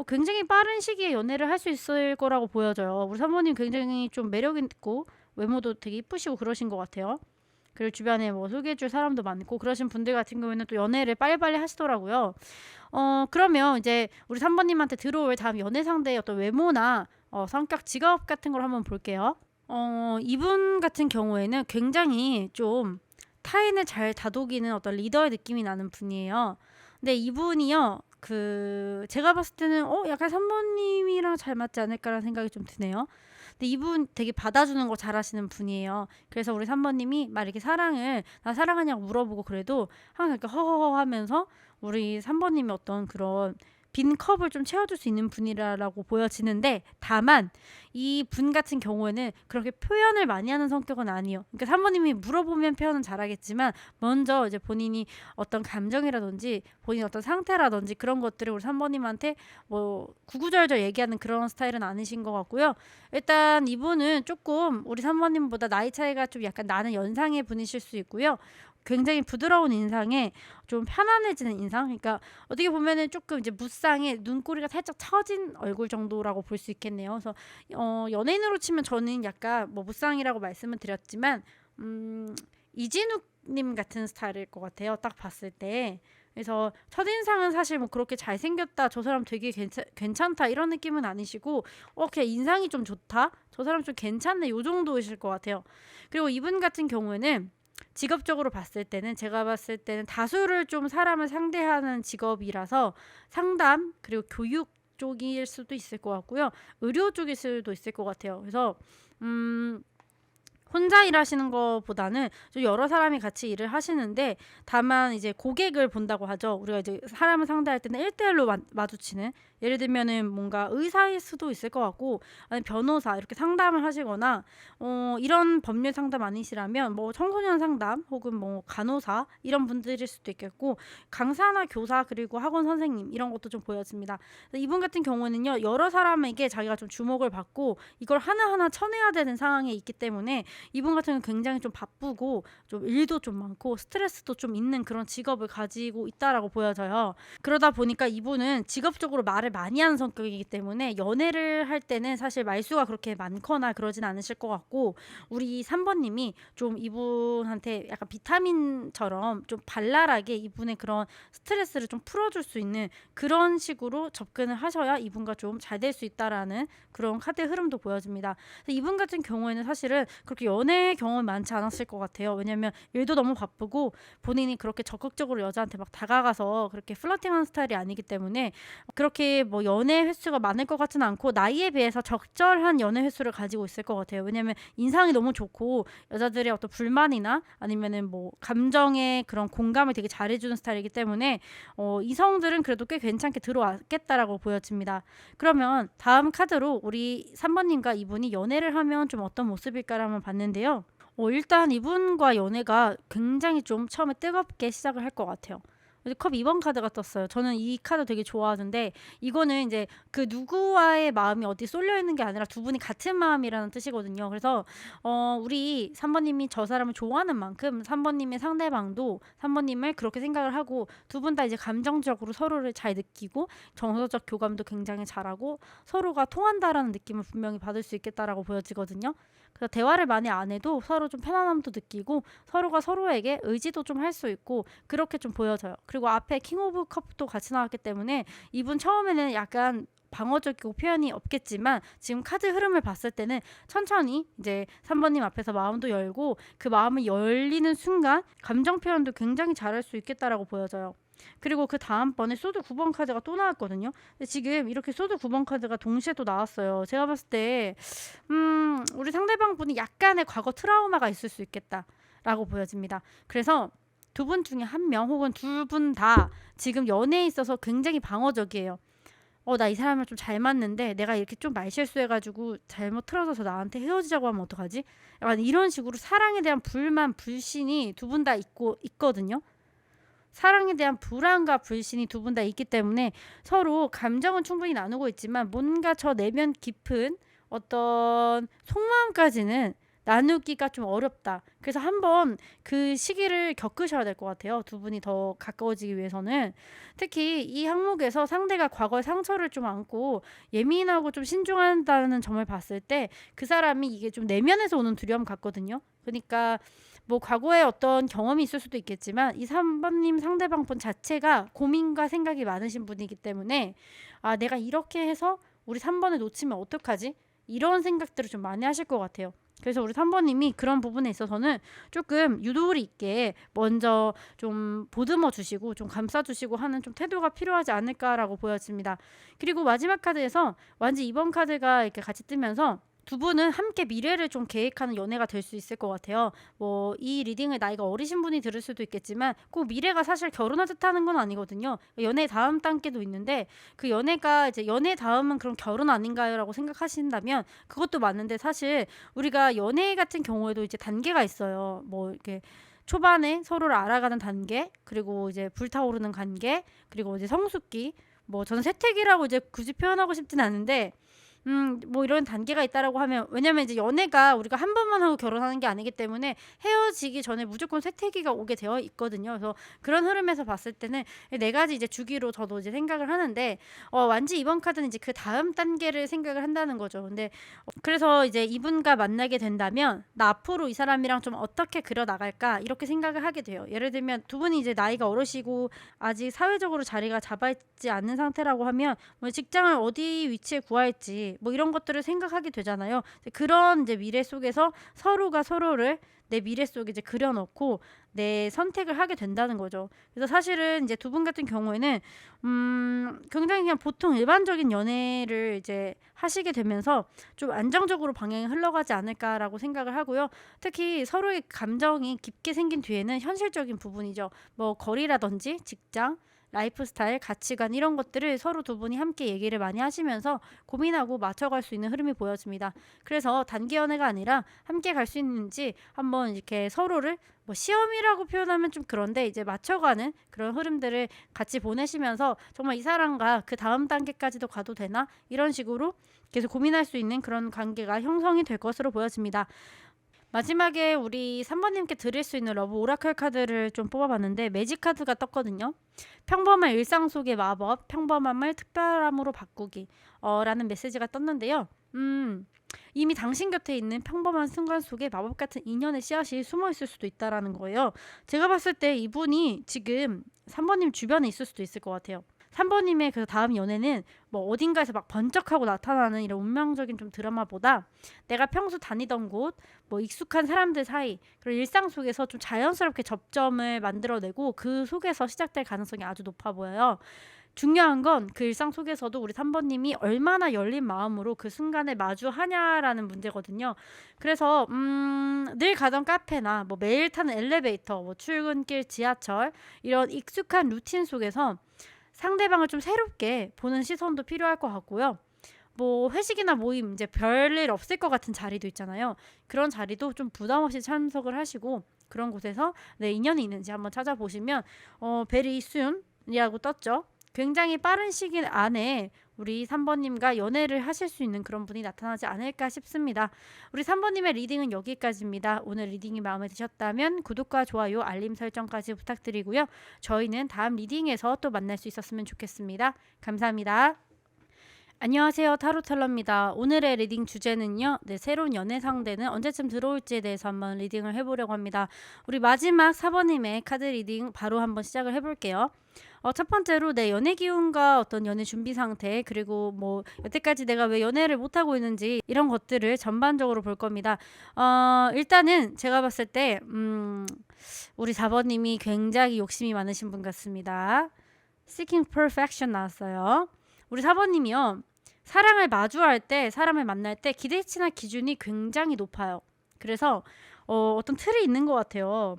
굉장히 빠른 시기에 연애를 할 수 있을 거라고 보여져요. 우리 3번님 굉장히 좀 매력 있고 외모도 되게 이쁘시고 그러신 것 같아요. 그리고 주변에 뭐 소개해줄 사람도 많고 그러신 분들 같은 경우에는 또 연애를 빨리빨리 하시더라고요. 그러면 이제 우리 3번님한테 들어올 다음 연애 상대의 어떤 외모나 성격, 직업 같은 걸 한번 볼게요. 이분 같은 경우에는 굉장히 좀 타인을 잘 다독이는 어떤 리더의 느낌이 나는 분이에요. 근데 이분이요, 제가 봤을 때는 약간 3번님이랑 잘 맞지 않을까라는 생각이 좀 드네요. 근데 이분 되게 받아주는 거 잘하시는 분이에요. 그래서 우리 3번님이 막 이렇게 나 사랑하냐고 물어보고 그래도 항상 이렇게 허허허 하면서 우리 3번님이 어떤 그런 빈 컵을 좀 채워줄 수 있는 분이라고 보여지는데 다만 이 분 같은 경우에는 그렇게 표현을 많이 하는 성격은 아니에요. 그러니까 3번님이 물어보면 표현은 잘하겠지만 먼저 이제 본인이 어떤 감정이라든지 본인 어떤 상태라든지 그런 것들을 우리 3번님한테 뭐 구구절절 얘기하는 그런 스타일은 아니신 것 같고요. 일단 이분은 조금 우리 3번님보다 나이 차이가 좀 약간 나는 연상의 분이실 수 있고요. 굉장히 부드러운 인상에 좀 편안해지는 인상. 그러니까 어떻게 보면은 조금 이제 무쌍에 눈꼬리가 살짝 처진 얼굴 정도라고 볼 수 있겠네요. 그래서 연예인으로 치면 저는 약간 뭐 무쌍이라고 말씀을 드렸지만 이진욱님 같은 스타일일 것 같아요. 딱 봤을 때. 그래서 첫인상은 사실 뭐 그렇게 잘생겼다, 저 사람 되게 괜찮다 이런 느낌은 아니시고 그냥 인상이 좀 좋다, 저 사람 좀 괜찮네 요 정도이실 것 같아요. 그리고 이분 같은 경우에는 직업적으로 봤을 때는 제가 봤을 때는 다수를 좀 사람을 상대하는 직업이라서 상담 그리고 교육 쪽일 수도 있을 것 같고요. 의료 쪽일 수도 있을 것 같아요. 그래서 혼자 일하시는 것보다는 좀 여러 사람이 같이 일을 하시는데, 다만 이제 고객을 본다고 하죠. 우리가 이제 사람을 상대할 때는 1대1로 마주치는, 예를 들면은 뭔가 의사일 수도 있을 것 같고, 아니 변호사 이렇게 상담을 하시거나, 이런 법률 상담 아니시라면 뭐 청소년 상담 혹은 뭐 간호사 이런 분들일 수도 있겠고, 강사나 교사 그리고 학원 선생님 이런 것도 좀 보여집니다. 이분 같은 경우는요, 여러 사람에게 자기가 좀 주목을 받고 이걸 하나하나 쳐내야 되는 상황에 있기 때문에, 이분 같은 경우는 굉장히 좀 바쁘고 좀 일도 좀 많고 스트레스도 좀 있는 그런 직업을 가지고 있다라고 보여져요. 그러다 보니까 이분은 직업적으로 말을 많이 하는 성격이기 때문에 연애를 할 때는 사실 말수가 그렇게 많거나 그러진 않으실 것 같고, 우리 3번님이 좀 이분한테 약간 비타민처럼 좀 발랄하게 이분의 그런 스트레스를 좀 풀어줄 수 있는 그런 식으로 접근을 하셔야 이분과 좀 잘 될 수 있다라는 그런 카드의 흐름도 보여집니다. 이분 같은 경우에는 사실은 그렇게 연애 경험이 많지 않았을 것 같아요. 왜냐면 일도 너무 바쁘고 본인이 그렇게 적극적으로 여자한테 막 다가가서 그렇게 플러팅하는 스타일이 아니기 때문에 그렇게 뭐 연애 횟수가 많을 것 같지는 않고, 나이에 비해서 적절한 연애 횟수를 가지고 있을 것 같아요. 왜냐면 인상이 너무 좋고 여자들의 어떤 불만이나 아니면은 뭐 감정의 그런 공감을 되게 잘해주는 스타일이기 때문에 이성들은 그래도 꽤 괜찮게 들어왔겠다라고 보여집니다. 그러면 다음 카드로 우리 3번님과 이분이 연애를 하면 좀 어떤 모습일까를 한번 봤는데요. 일단 이분과 연애가 굉장히 좀 처음에 뜨겁게 시작을 할 것 같아요. 컵 2번 카드가 떴어요. 저는 이 카드 되게 좋아하는데, 이거는 이제 그 누구와의 마음이 어디 쏠려 있는 게 아니라 두 분이 같은 마음이라는 뜻이거든요. 그래서 우리 3번님이 저 사람을 좋아하는 만큼 3번님의 상대방도 3번님을 그렇게 생각을 하고, 두 분 다 이제 감정적으로 서로를 잘 느끼고 정서적 교감도 굉장히 잘하고 서로가 통한다라는 느낌을 분명히 받을 수 있겠다라고 보여지거든요. 그래서 대화를 많이 안 해도 서로 좀 편안함도 느끼고 서로가 서로에게 의지도 좀 할 수 있고 그렇게 좀 보여져요. 그리고 앞에 킹 오브 컵도 같이 나왔기 때문에 이분 처음에는 약간 방어적이고 표현이 없겠지만, 지금 카드 흐름을 봤을 때는 천천히 이제 3번님 앞에서 마음도 열고 그 마음이 열리는 순간 감정 표현도 굉장히 잘할 수 있겠다라고 보여져요. 그리고 그 다음번에 소드 9번 카드가 또 나왔거든요. 근데 지금 이렇게 소드 9번 카드가 동시에 또 나왔어요. 제가 봤을 때 우리 상대방 분이 약간의 과거 트라우마가 있을 수 있겠다라고 보여집니다. 그래서 두 분 중에 한 명 혹은 두 분 다 지금 연애에 있어서 굉장히 방어적이에요. 나 이 사람을 좀 잘 맞는데 내가 이렇게 좀 말실수해가지고 잘못 틀어져서 나한테 헤어지자고 하면 어떡하지? 약간 이런 식으로 사랑에 대한 불만, 불신이 두 분 다 있거든요. 사랑에 대한 불안과 불신이 두 분 다 있기 때문에 서로 감정은 충분히 나누고 있지만 뭔가 저 내면 깊은 어떤 속마음까지는 나누기가 좀 어렵다. 그래서 한번 그 시기를 겪으셔야 될 것 같아요. 두 분이 더 가까워지기 위해서는. 특히 이 항목에서 상대가 과거의 상처를 좀 안고 예민하고 좀 신중한다는 점을 봤을 때 그 사람이 이게 좀 내면에서 오는 두려움 같거든요. 그러니까 뭐 과거에 어떤 경험이 있을 수도 있겠지만 이 3번님 상대방 분 자체가 고민과 생각이 많으신 분이기 때문에, 내가 이렇게 해서 우리 3번을 놓치면 어떡하지? 이런 생각들을 좀 많이 하실 것 같아요. 그래서 우리 3번님이 그런 부분에 있어서는 조금 유도리 있게 먼저 좀 보듬어 주시고 좀 감싸 주시고 하는 좀 태도가 필요하지 않을까라고 보여집니다. 그리고 마지막 카드에서 완전 2번 카드가 이렇게 같이 뜨면서 두 분은 함께 미래를 좀 계획하는 연애가 될 수 있을 것 같아요. 뭐 이 리딩을 나이가 어리신 분이 들을 수도 있겠지만 꼭 미래가 사실 결혼을 뜻하는 건 아니거든요. 연애 다음 단계도 있는데 그 연애가 이제 연애 다음은 그럼 결혼 아닌가요라고 생각하신다면 그것도 맞는데, 사실 우리가 연애 같은 경우에도 이제 단계가 있어요. 뭐 이렇게 초반에 서로를 알아가는 단계, 그리고 이제 불타오르는 관계, 그리고 이제 성숙기, 뭐 저는 세택이라고 이제 굳이 표현하고 싶진 않은데 뭐 이런 단계가 있다라고 하면, 왜냐면 이제 연애가 우리가 한 번만 하고 결혼하는 게 아니기 때문에 헤어지기 전에 무조건 쇠퇴기가 오게 되어 있거든요. 그래서 그런 흐름에서 봤을 때는 네 가지 이제 주기로 저도 이제 생각을 하는데, 완지 이번 카드는 이제 그 다음 단계를 생각을 한다는 거죠. 근데 그래서 이제 이분과 만나게 된다면 나 앞으로 이 사람이랑 좀 어떻게 그려 나갈까 이렇게 생각을 하게 돼요. 예를 들면 두 분이 이제 나이가 어르시고 아직 사회적으로 자리가 잡아있지 않는 상태라고 하면 뭐 직장을 어디 위치에 구할지 뭐 이런 것들을 생각하게 되잖아요. 그런 이제 미래 속에서 서로가 서로를 내 미래 속에 이제 그려놓고 내 선택을 하게 된다는 거죠. 그래서 사실은 이제 두 분 같은 경우에는 굉장히 그냥 보통 일반적인 연애를 이제 하시게 되면서 좀 안정적으로 방향이 흘러가지 않을까라고 생각을 하고요. 특히 서로의 감정이 깊게 생긴 뒤에는 현실적인 부분이죠. 뭐 거리라든지 직장, 라이프 스타일, 가치관 이런 것들을 서로 두 분이 함께 얘기를 많이 하시면서 고민하고 맞춰갈 수 있는 흐름이 보여집니다. 그래서 단기 연애가 아니라 함께 갈 수 있는지 한번 이렇게 서로를 뭐 시험이라고 표현하면 좀 그런데 이제 맞춰가는 그런 흐름들을 같이 보내시면서 정말 이 사람과 그 다음 단계까지도 가도 되나 이런 식으로 계속 고민할 수 있는 그런 관계가 형성이 될 것으로 보여집니다. 마지막에 우리 3번님께 드릴 수 있는 러브 오라클 카드를 좀 뽑아봤는데 매직 카드가 떴거든요. 평범한 일상 속의 마법, 평범함을 특별함으로 바꾸기 라는 메시지가 떴는데요. 이미 당신 곁에 있는 평범한 순간 속에 마법 같은 인연의 씨앗이 숨어 있을 수도 있다라는 거예요. 제가 봤을 때 이분이 지금 3번님 주변에 있을 수도 있을 것 같아요. 3번님의 그 다음 연애는 뭐 어딘가에서 막 번쩍하고 나타나는 이런 운명적인 좀 드라마보다 내가 평소 다니던 곳, 뭐 익숙한 사람들 사이, 그리고 일상 속에서 좀 자연스럽게 접점을 만들어내고 그 속에서 시작될 가능성이 아주 높아 보여요. 중요한 건 그 일상 속에서도 우리 3번님이 얼마나 열린 마음으로 그 순간을 마주하냐라는 문제거든요. 그래서 늘 가던 카페나 뭐 매일 타는 엘리베이터, 뭐 출근길, 지하철 이런 익숙한 루틴 속에서 상대방을 좀 새롭게 보는 시선도 필요할 것 같고요. 뭐 회식이나 모임 이제 별일 없을 것 같은 자리도 있잖아요. 그런 자리도 좀 부담 없이 참석을 하시고 그런 곳에서 내 인연이 있는지 한번 찾아보시면 very soon이라고 떴죠. 굉장히 빠른 시기 안에 우리 3번님과 연애를 하실 수 있는 그런 분이 나타나지 않을까 싶습니다. 우리 3번님의 리딩은 여기까지입니다. 오늘 리딩이 마음에 드셨다면 구독과 좋아요, 알림 설정까지 부탁드리고요. 저희는 다음 리딩에서 또 만날 수 있었으면 좋겠습니다. 감사합니다. 안녕하세요. 타로텔러입니다. 오늘의 리딩 주제는요. 새로운 연애 상대는 언제쯤 들어올지에 대해서 한번 리딩을 해보려고 합니다. 우리 마지막 4번님의 카드 리딩 바로 한번 시작을 해볼게요. 첫 번째로 내 연애 기운과 어떤 연애 준비 상태, 그리고 뭐 여태까지 내가 왜 연애를 못하고 있는지 이런 것들을 전반적으로 볼 겁니다. 일단은 제가 봤을 때 우리 4번님이 굉장히 욕심이 많으신 분 같습니다. Seeking Perfection 나왔어요. 우리 4번님이요. 사랑을 마주할 때, 사람을 만날 때 기대치나 기준이 굉장히 높아요. 그래서 어떤 틀이 있는 것 같아요.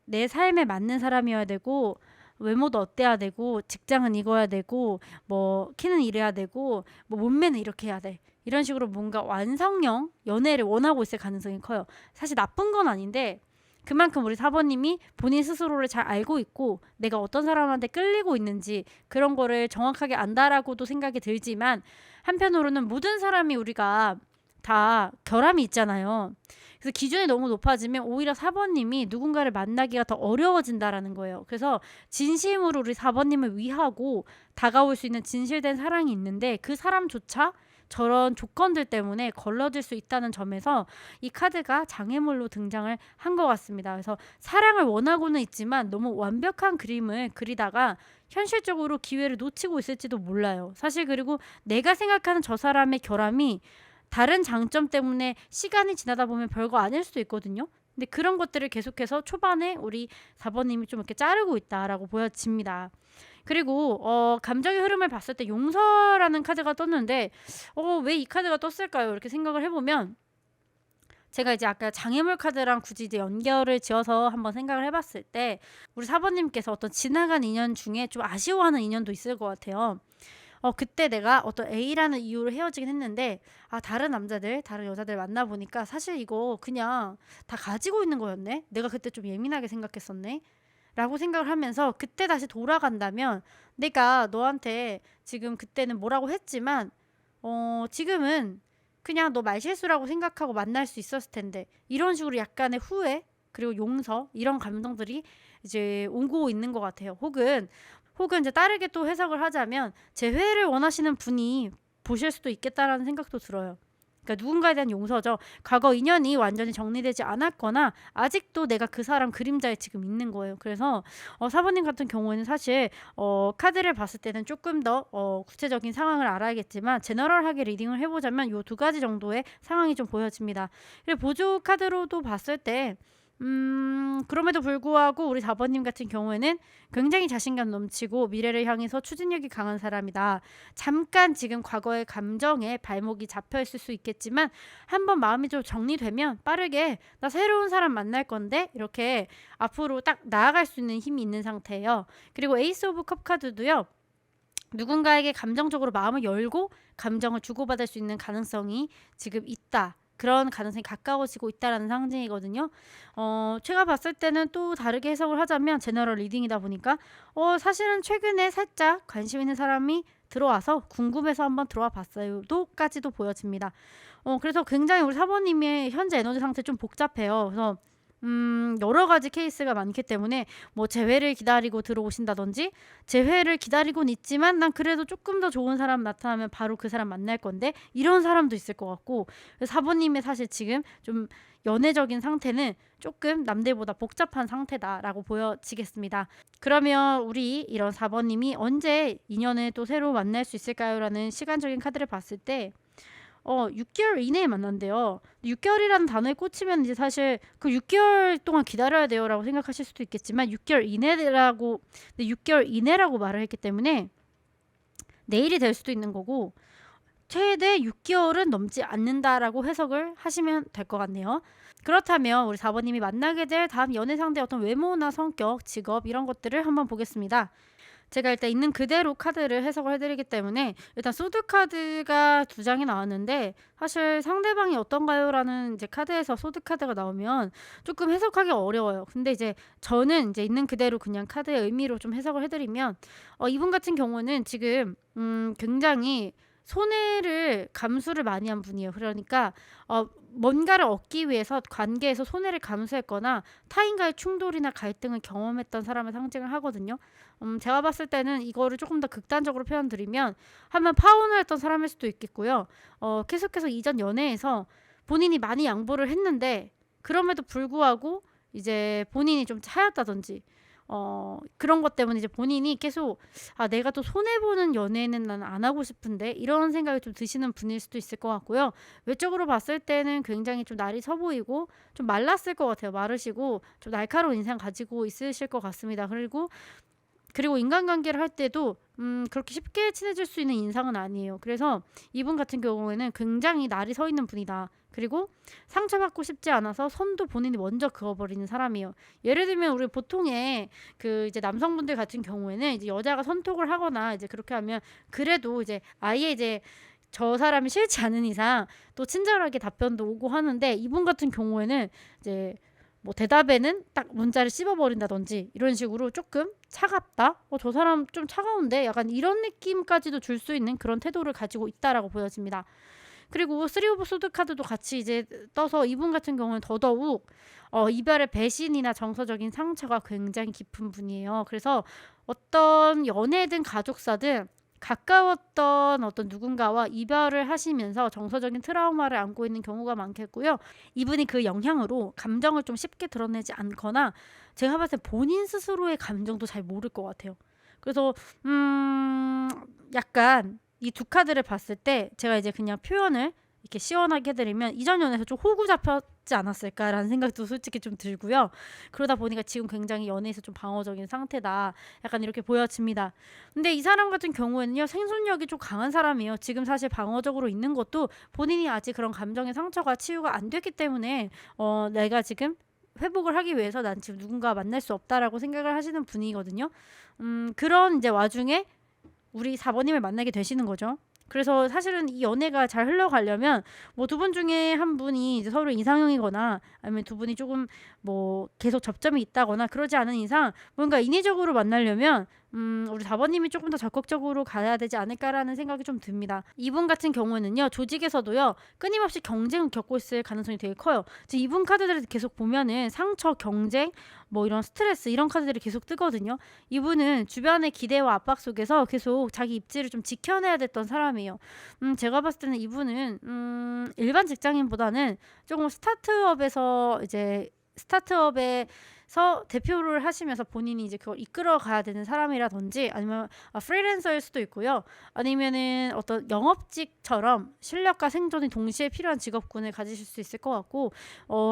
내 삶에 맞는 사람이어야 되고 외모도 어때야 되고 직장은 이거야 되고 뭐 키는 이래야 되고 뭐 몸매는 이렇게 해야 돼. 이런 식으로 뭔가 완성형 연애를 원하고 있을 가능성이 커요. 사실 나쁜 건 아닌데 그만큼 우리 4번님이 본인 스스로를 잘 알고 있고 내가 어떤 사람한테 끌리고 있는지 그런 거를 정확하게 안다라고도 생각이 들지만 한편으로는 모든 사람이 우리가 다 결함이 있잖아요. 그래서 기준이 너무 높아지면 오히려 4번님이 누군가를 만나기가 더 어려워진다라는 거예요. 그래서 진심으로 우리 4번님을 위하고 다가올 수 있는 진실된 사랑이 있는데 그 사람조차 저런 조건들 때문에 걸러질 수 있다는 점에서 이 카드가 장애물로 등장을 한 것 같습니다. 그래서 사랑을 원하고는 있지만 너무 완벽한 그림을 그리다가 현실적으로 기회를 놓치고 있을지도 몰라요. 사실 그리고 내가 생각하는 저 사람의 결함이 다른 장점 때문에 시간이 지나다 보면 별거 아닐 수도 있거든요. 근데 그런 것들을 계속해서 초반에 우리 4번님이 좀 이렇게 자르고 있다라고 보여집니다. 그리고 감정의 흐름을 봤을 때 용서라는 카드가 떴는데 왜 이 카드가 떴을까요? 이렇게 생각을 해보면 제가 이제 아까 장애물 카드랑 굳이 이제 연결을 지어서 한번 생각을 해봤을 때 우리 4번님께서 어떤 지나간 인연 중에 좀 아쉬워하는 인연도 있을 것 같아요. 그때 내가 어떤 A라는 이유로 헤어지긴 했는데 다른 남자들, 다른 여자들 만나보니까 사실 이거 그냥 다 가지고 있는 거였네? 내가 그때 좀 예민하게 생각했었네? 라고 생각을 하면서 그때 다시 돌아간다면 내가 너한테 지금 그때는 뭐라고 했지만 지금은 그냥 너 말실수라고 생각하고 만날 수 있었을 텐데 이런 식으로 약간의 후회 그리고 용서 이런 감정들이 이제 오고 있는 것 같아요. 혹은 이제 다르게 또 해석을 하자면 재회를 원하시는 분이 보실 수도 있겠다라는 생각도 들어요. 그러니까 누군가에 대한 용서죠. 과거 인연이 완전히 정리되지 않았거나 아직도 내가 그 사람 그림자에 지금 있는 거예요. 그래서 사모님 같은 경우에는 사실 카드를 봤을 때는 조금 더 구체적인 상황을 알아야겠지만 제너럴하게 리딩을 해보자면 요 두 가지 정도의 상황이 좀 보여집니다. 그리고 보조 카드로도 봤을 때 그럼에도 불구하고 우리 4번님 같은 경우에는 굉장히 자신감 넘치고 미래를 향해서 추진력이 강한 사람이다. 잠깐 지금 과거의 감정에 발목이 잡혀 있을 수 있겠지만 한번 마음이 좀 정리되면 빠르게 나 새로운 사람 만날 건데 이렇게 앞으로 딱 나아갈 수 있는 힘이 있는 상태예요. 그리고 에이스 오브 컵 카드도요. 누군가에게 감정적으로 마음을 열고 감정을 주고받을 수 있는 가능성이 지금 있다. 그런 가능성이 가까워지고 있다라는 상징이거든요. 제가 봤을 때는 또 다르게 해석을 하자면 제너럴 리딩이다 보니까 사실은 최근에 살짝 관심 있는 사람이 들어와서 궁금해서 한번 들어와 봤어요.도까지도 보여집니다. 그래서 굉장히 우리 사모님의 현재 에너지 상태 좀 복잡해요. 그래서 여러 가지 케이스가 많기 때문에 뭐 재회를 기다리고 들어오신다든지 재회를 기다리고는 있지만 난 그래도 조금 더 좋은 사람 나타나면 바로 그 사람 만날 건데 이런 사람도 있을 것 같고 사부님의 사실 지금 좀 연애적인 상태는 조금 남들보다 복잡한 상태다라고 보여지겠습니다. 그러면 우리 이런 4번님이 언제 인연을 또 새로 만날 수 있을까요? 라는 시간적인 카드를 봤을 때 6개월 이내에 만난대요. 6개월이라는 단어에 꽂히면 이제 사실 그 6개월 동안 기다려야 돼요라고 생각하실 수도 있겠지만 6개월 이내라고 6개월 이내라고 말을 했기 때문에 내일이 될 수도 있는 거고 최대 6개월은 넘지 않는다라고 해석을 하시면 될 것 같네요. 그렇다면 우리 4번님이 만나게 될 다음 연애 상대의 어떤 외모나 성격, 직업 이런 것들을 한번 보겠습니다. 제가 일단 있는 그대로 카드를 해석을 해드리기 때문에 일단 소드 카드가 두 장이 나왔는데 사실 상대방이 어떤가요? 라는 이제 카드에서 소드 카드가 나오면 조금 해석하기 어려워요. 근데 이제 저는 이제 있는 그대로 그냥 카드의 의미로 좀 해석을 해드리면 이분 같은 경우는 지금 굉장히 손해를 감수를 많이 한 분이에요. 그러니까 뭔가를 얻기 위해서 관계에서 손해를 감수했거나 타인과의 충돌이나 갈등을 경험했던 사람을 상징을 하거든요. 제가 봤을 때는 이거를 조금 더 극단적으로 표현드리면 한번 파혼을 했던 사람일 수도 있겠고요. 계속해서 이전 연애에서 본인이 많이 양보를 했는데 그럼에도 불구하고 이제 본인이 좀 차였다든지 그런 것 때문에 이제 본인이 계속 내가 또 손해보는 연애는 난 안 하고 싶은데 이런 생각이 좀 드시는 분일 수도 있을 것 같고요. 외적으로 봤을 때는 굉장히 좀 날이 서 보이고 좀 말랐을 것 같아요. 마르시고 좀 날카로운 인상 가지고 있으실 것 같습니다. 그리고 인간관계를 할 때도 그렇게 쉽게 친해질 수 있는 인상은 아니에요. 그래서 이분 같은 경우에는 굉장히 날이 서 있는 분이다. 그리고 상처받고 싶지 않아서 선도 본인이 먼저 그어버리는 사람이에요. 예를 들면 우리 보통의 그 이제 남성분들 같은 경우에는 이제 여자가 선톡을 하거나 이제 그렇게 하면 그래도 이제 아예 이제 저 사람이 싫지 않은 이상 또 친절하게 답변도 오고 하는데 이분 같은 경우에는 이제 뭐 대답에는 딱 문자를 씹어버린다든지 이런 식으로 조금 차갑다? 저 사람 좀 차가운데? 약간 이런 느낌까지도 줄 수 있는 그런 태도를 가지고 있다라고 보여집니다. 그리고 쓰리 오브 소드 카드도 같이 이제 떠서 이분 같은 경우는 더더욱 이별의 배신이나 정서적인 상처가 굉장히 깊은 분이에요. 그래서 어떤 연애든 가족사든 가까웠던 어떤 누군가와 이별을 하시면서 정서적인 트라우마를 안고 있는 경우가 많겠고요. 이분이 그 영향으로 감정을 좀 쉽게 드러내지 않거나 제가 봤을 때 본인 스스로의 감정도 잘 모를 것 같아요. 그래서 약간 이 두 카드를 봤을 때 제가 이제 그냥 표현을 이렇게 시원하게 해드리면 이전 연애에서 좀 호구 잡혔지 않았을까라는 생각도 솔직히 좀 들고요. 그러다 보니까 지금 굉장히 연애에서 좀 방어적인 상태다. 약간 이렇게 보여집니다. 근데 이 사람 같은 경우에는요. 생존력이 좀 강한 사람이에요. 지금 사실 방어적으로 있는 것도 본인이 아직 그런 감정의 상처가 치유가 안 됐기 때문에 내가 지금 회복을 하기 위해서 난 지금 누군가 만날 수 없다라고 생각을 하시는 분이거든요. 그런 이제 와중에 우리 4번님을 만나게 되시는 거죠. 그래서 사실은 이 연애가 잘 흘러가려면 뭐 두 분 중에 한 분이 이제 서로 이상형이거나 아니면 두 분이 조금 뭐 계속 접점이 있다거나 그러지 않은 이상 뭔가 인위적으로 만나려면 우리 4번님이 조금 더 적극적으로 가야 되지 않을까라는 생각이 좀 듭니다. 이분 같은 경우는요, 조직에서도요, 끊임없이 경쟁을 겪고 있을 가능성이 되게 커요. 지금 이분 카드들을 계속 보면은 상처, 경쟁, 뭐 이런 스트레스, 이런 카드들이 계속 뜨거든요. 이분은 주변의 기대와 압박 속에서 계속 자기 입지를 좀 지켜내야 됐던 사람이에요. 제가 봤을 때는 이분은, 일반 직장인보다는 조금 스타트업에서 대표를 하시면서 본인이 이제 그걸 이끌어 가야 되는 사람이라든지, 아니면 프리랜서일 수도 있고요. 아니면은 어떤 영업직처럼 실력과 생존이 동시에 필요한 직업군을 가지실 수 있을 것 같고,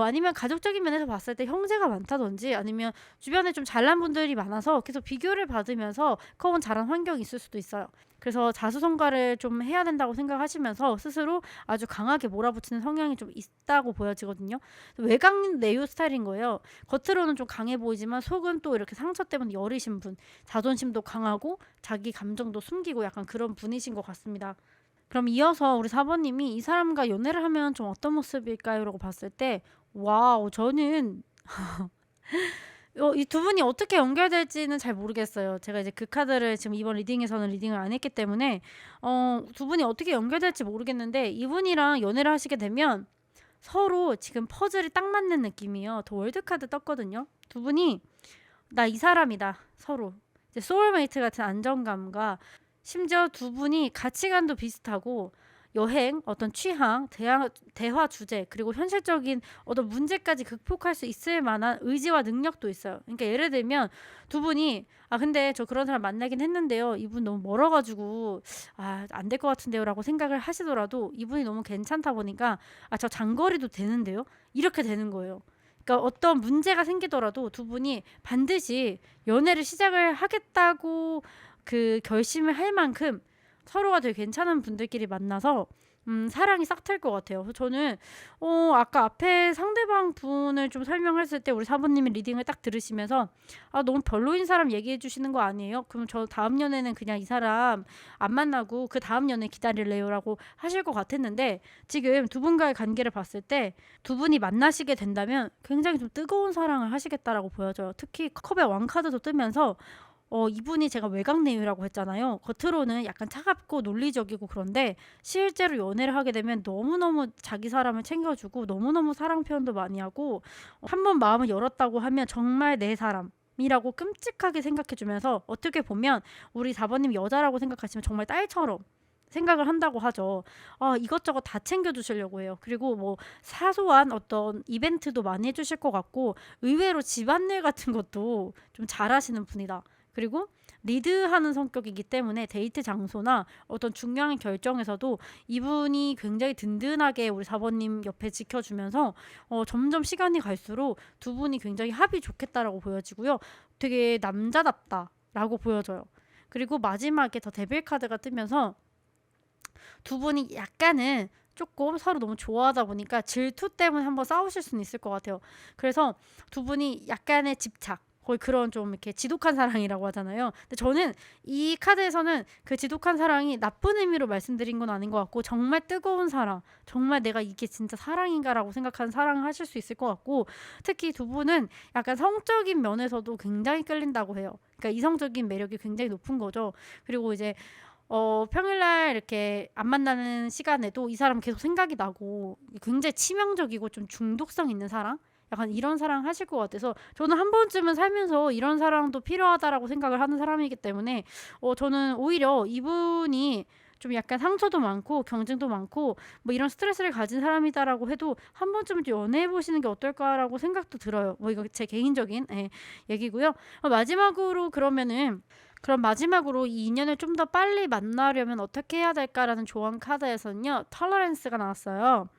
아니면 가족적인 면에서 봤을 때 형제가 많다든지, 아니면 주변에 좀 잘난 분들이 많아서 계속 비교를 받으면서 커온 자란 환경이 있을 수도 있어요. 그래서 자수성가를 좀 해야 된다고 생각하시면서 스스로 아주 강하게 몰아붙이는 성향이 좀 있다고 보여지거든요. 외곽 내유 스타일인 거예요. 겉으로는 좀 강해 보이지만 속은 또 이렇게 상처 때문에 여리신 분, 자존심도 강하고 자기 감정도 숨기고 약간 그런 분이신 것 같습니다. 그럼 이어서 우리 4번님이 이 사람과 연애를 하면 좀 어떤 모습일까요? 라고 봤을 때, 와우, 저는 이 두 분이 어떻게 연결될지는 잘 모르겠어요. 제가 이제 그 카드를 지금 이번 리딩에서는 리딩을 안 했기 때문에 두 분이 어떻게 연결될지 모르겠는데, 이분이랑 연애를 하시게 되면 서로 지금 퍼즐이 딱 맞는 느낌이에요. 더 월드 카드 떴거든요. 두 분이 나 이 사람이다. 서로 이제 소울메이트 같은 안정감과, 심지어 두 분이 가치관도 비슷하고 여행, 어떤 취향, 대화 주제, 그리고 현실적인 어떤 문제까지 극복할 수 있을 만한 의지와 능력도 있어요. 그러니까 예를 들면 두 분이 근데 저 그런 사람 만나긴 했는데요. 이분 너무 멀어가지고 안 될 것 같은데요 라고 생각을 하시더라도, 이분이 너무 괜찮다 보니까 저 장거리도 되는데요? 이렇게 되는 거예요. 그러니까 어떤 문제가 생기더라도 두 분이 반드시 연애를 시작을 하겠다고 그 결심을 할 만큼 서로가 되게 괜찮은 분들끼리 만나서 사랑이 싹 틀 것 같아요. 그래서 저는 아까 앞에 상대방 분을 좀 설명했을 때 우리 사부님이 리딩을 딱 들으시면서 너무 별로인 사람 얘기해 주시는 거 아니에요? 그럼 저 다음 연애는 그냥 이 사람 안 만나고 그 다음 연애 기다릴래요? 라고 하실 것 같았는데, 지금 두 분과의 관계를 봤을 때 두 분이 만나시게 된다면 굉장히 좀 뜨거운 사랑을 하시겠다라고 보여져요. 특히 컵의 왕카드도 뜨면서 이분이 제가 외곽내유라고 했잖아요. 겉으로는 약간 차갑고 논리적이고, 그런데 실제로 연애를 하게 되면 너무너무 자기 사람을 챙겨주고 너무너무 사랑 표현도 많이 하고, 한 번 마음을 열었다고 하면 정말 내 사람이라고 끔찍하게 생각해주면서, 어떻게 보면 우리 4번님 여자라고 생각하시면 정말 딸처럼 생각을 한다고 하죠. 이것저것 다 챙겨주시려고 해요. 그리고 뭐 사소한 어떤 이벤트도 많이 해주실 것 같고, 의외로 집안일 같은 것도 좀 잘하시는 분이다. 그리고 리드하는 성격이기 때문에 데이트 장소나 어떤 중요한 결정에서도 이분이 굉장히 든든하게 우리 4번님 옆에 지켜주면서 점점 시간이 갈수록 두 분이 굉장히 합이 좋겠다라고 보여지고요. 되게 남자답다라고 보여져요. 그리고 마지막에 더 데빌 카드가 뜨면서 두 분이 약간은 조금 서로 너무 좋아하다 보니까 질투 때문에 한번 싸우실 수는 있을 것 같아요. 그래서 두 분이 약간의 집착, 거의 그런 좀 이렇게 지독한 사랑이라고 하잖아요. 근데 저는 이 카드에서는 그 지독한 사랑이 나쁜 의미로 말씀드린 건 아닌 것 같고, 정말 뜨거운 사랑, 정말 내가 이게 진짜 사랑인가라고 생각하는 사랑을 하실 수 있을 것 같고, 특히 두 분은 약간 성적인 면에서도 굉장히 끌린다고 해요. 그러니까 이성적인 매력이 굉장히 높은 거죠. 그리고 이제 평일날 이렇게 안 만나는 시간에도 이 사람 계속 생각이 나고, 굉장히 치명적이고 좀 중독성 있는 사랑? 약간 이런 사랑 하실 것 같아서, 저는 한 번쯤은 살면서 이런 사랑도 필요하다라고 생각을 하는 사람이기 때문에 저는 오히려 이분이 좀 약간 상처도 많고 경쟁도 많고 뭐 이런 스트레스를 가진 사람이다라고 해도 한 번쯤은 연애해 보시는 게 어떨까라고 생각도 들어요. 뭐 이거 제 개인적인 얘기고요. 그럼 마지막으로 이 인연을 좀 더 빨리 만나려면 어떻게 해야 될까라는 조언 카드에서는요, 톨러런스가 나왔어요.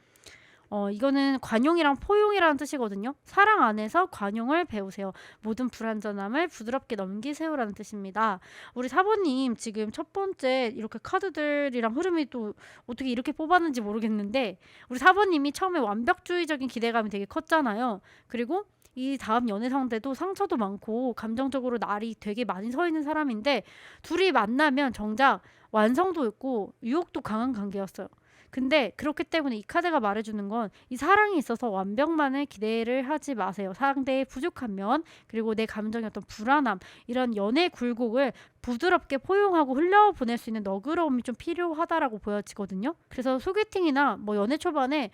이거는 관용이랑 포용이라는 뜻이거든요. 사랑 안에서 관용을 배우세요. 모든 불완전함을 부드럽게 넘기세요라는 뜻입니다. 우리 사모님 지금 첫 번째 이렇게 카드들이랑 흐름이 또 어떻게 이렇게 뽑았는지 모르겠는데, 우리 사모님이 처음에 완벽주의적인 기대감이 되게 컸잖아요. 그리고 이 다음 연애 상대도 상처도 많고 감정적으로 날이 되게 많이 서 있는 사람인데, 둘이 만나면 정작 완성도 있고 유혹도 강한 관계였어요. 근데 그렇기 때문에 이 카드가 말해주는 건 이 사랑에 있어서 완벽만을 기대를 하지 마세요. 상대의 부족한 면, 그리고 내 감정의 어떤 불안함, 이런 연애 굴곡을 부드럽게 포용하고 흘려보낼 수 있는 너그러움이 좀 필요하다라고 보여지거든요. 그래서 소개팅이나 뭐 연애 초반에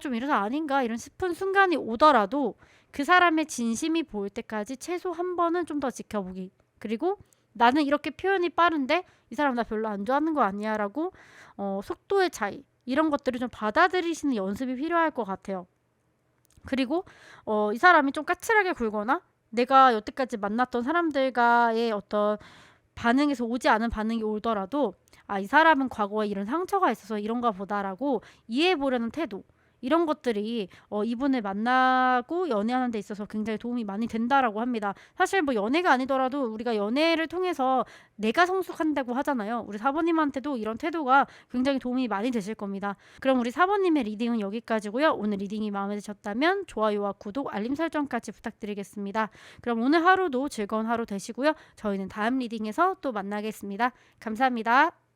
좀 이래서 아닌가 이런 싶은 순간이 오더라도 그 사람의 진심이 보일 때까지 최소 한 번은 좀 더 지켜보기. 그리고 나는 이렇게 표현이 빠른데 이 사람 나 별로 안 좋아하는 거 아니야 라고 속도의 차이 이런 것들을 좀 받아들이시는 연습이 필요할 것 같아요. 그리고 이 사람이 좀 까칠하게 굴거나 내가 여태까지 만났던 사람들과의 어떤 반응에서 오지 않은 반응이 오더라도 이 사람은 과거에 이런 상처가 있어서 이런가 보다라고 이해해 보려는 태도, 이런 것들이 이분을 만나고 연애하는 데 있어서 굉장히 도움이 많이 된다라고 합니다. 사실 뭐 연애가 아니더라도 우리가 연애를 통해서 내가 성숙한다고 하잖아요. 우리 사모님한테도 이런 태도가 굉장히 도움이 많이 되실 겁니다. 그럼 우리 사모님의 리딩은 여기까지고요. 오늘 리딩이 마음에 드셨다면 좋아요와 구독, 알림 설정까지 부탁드리겠습니다. 그럼 오늘 하루도 즐거운 하루 되시고요. 저희는 다음 리딩에서 또 만나겠습니다. 감사합니다.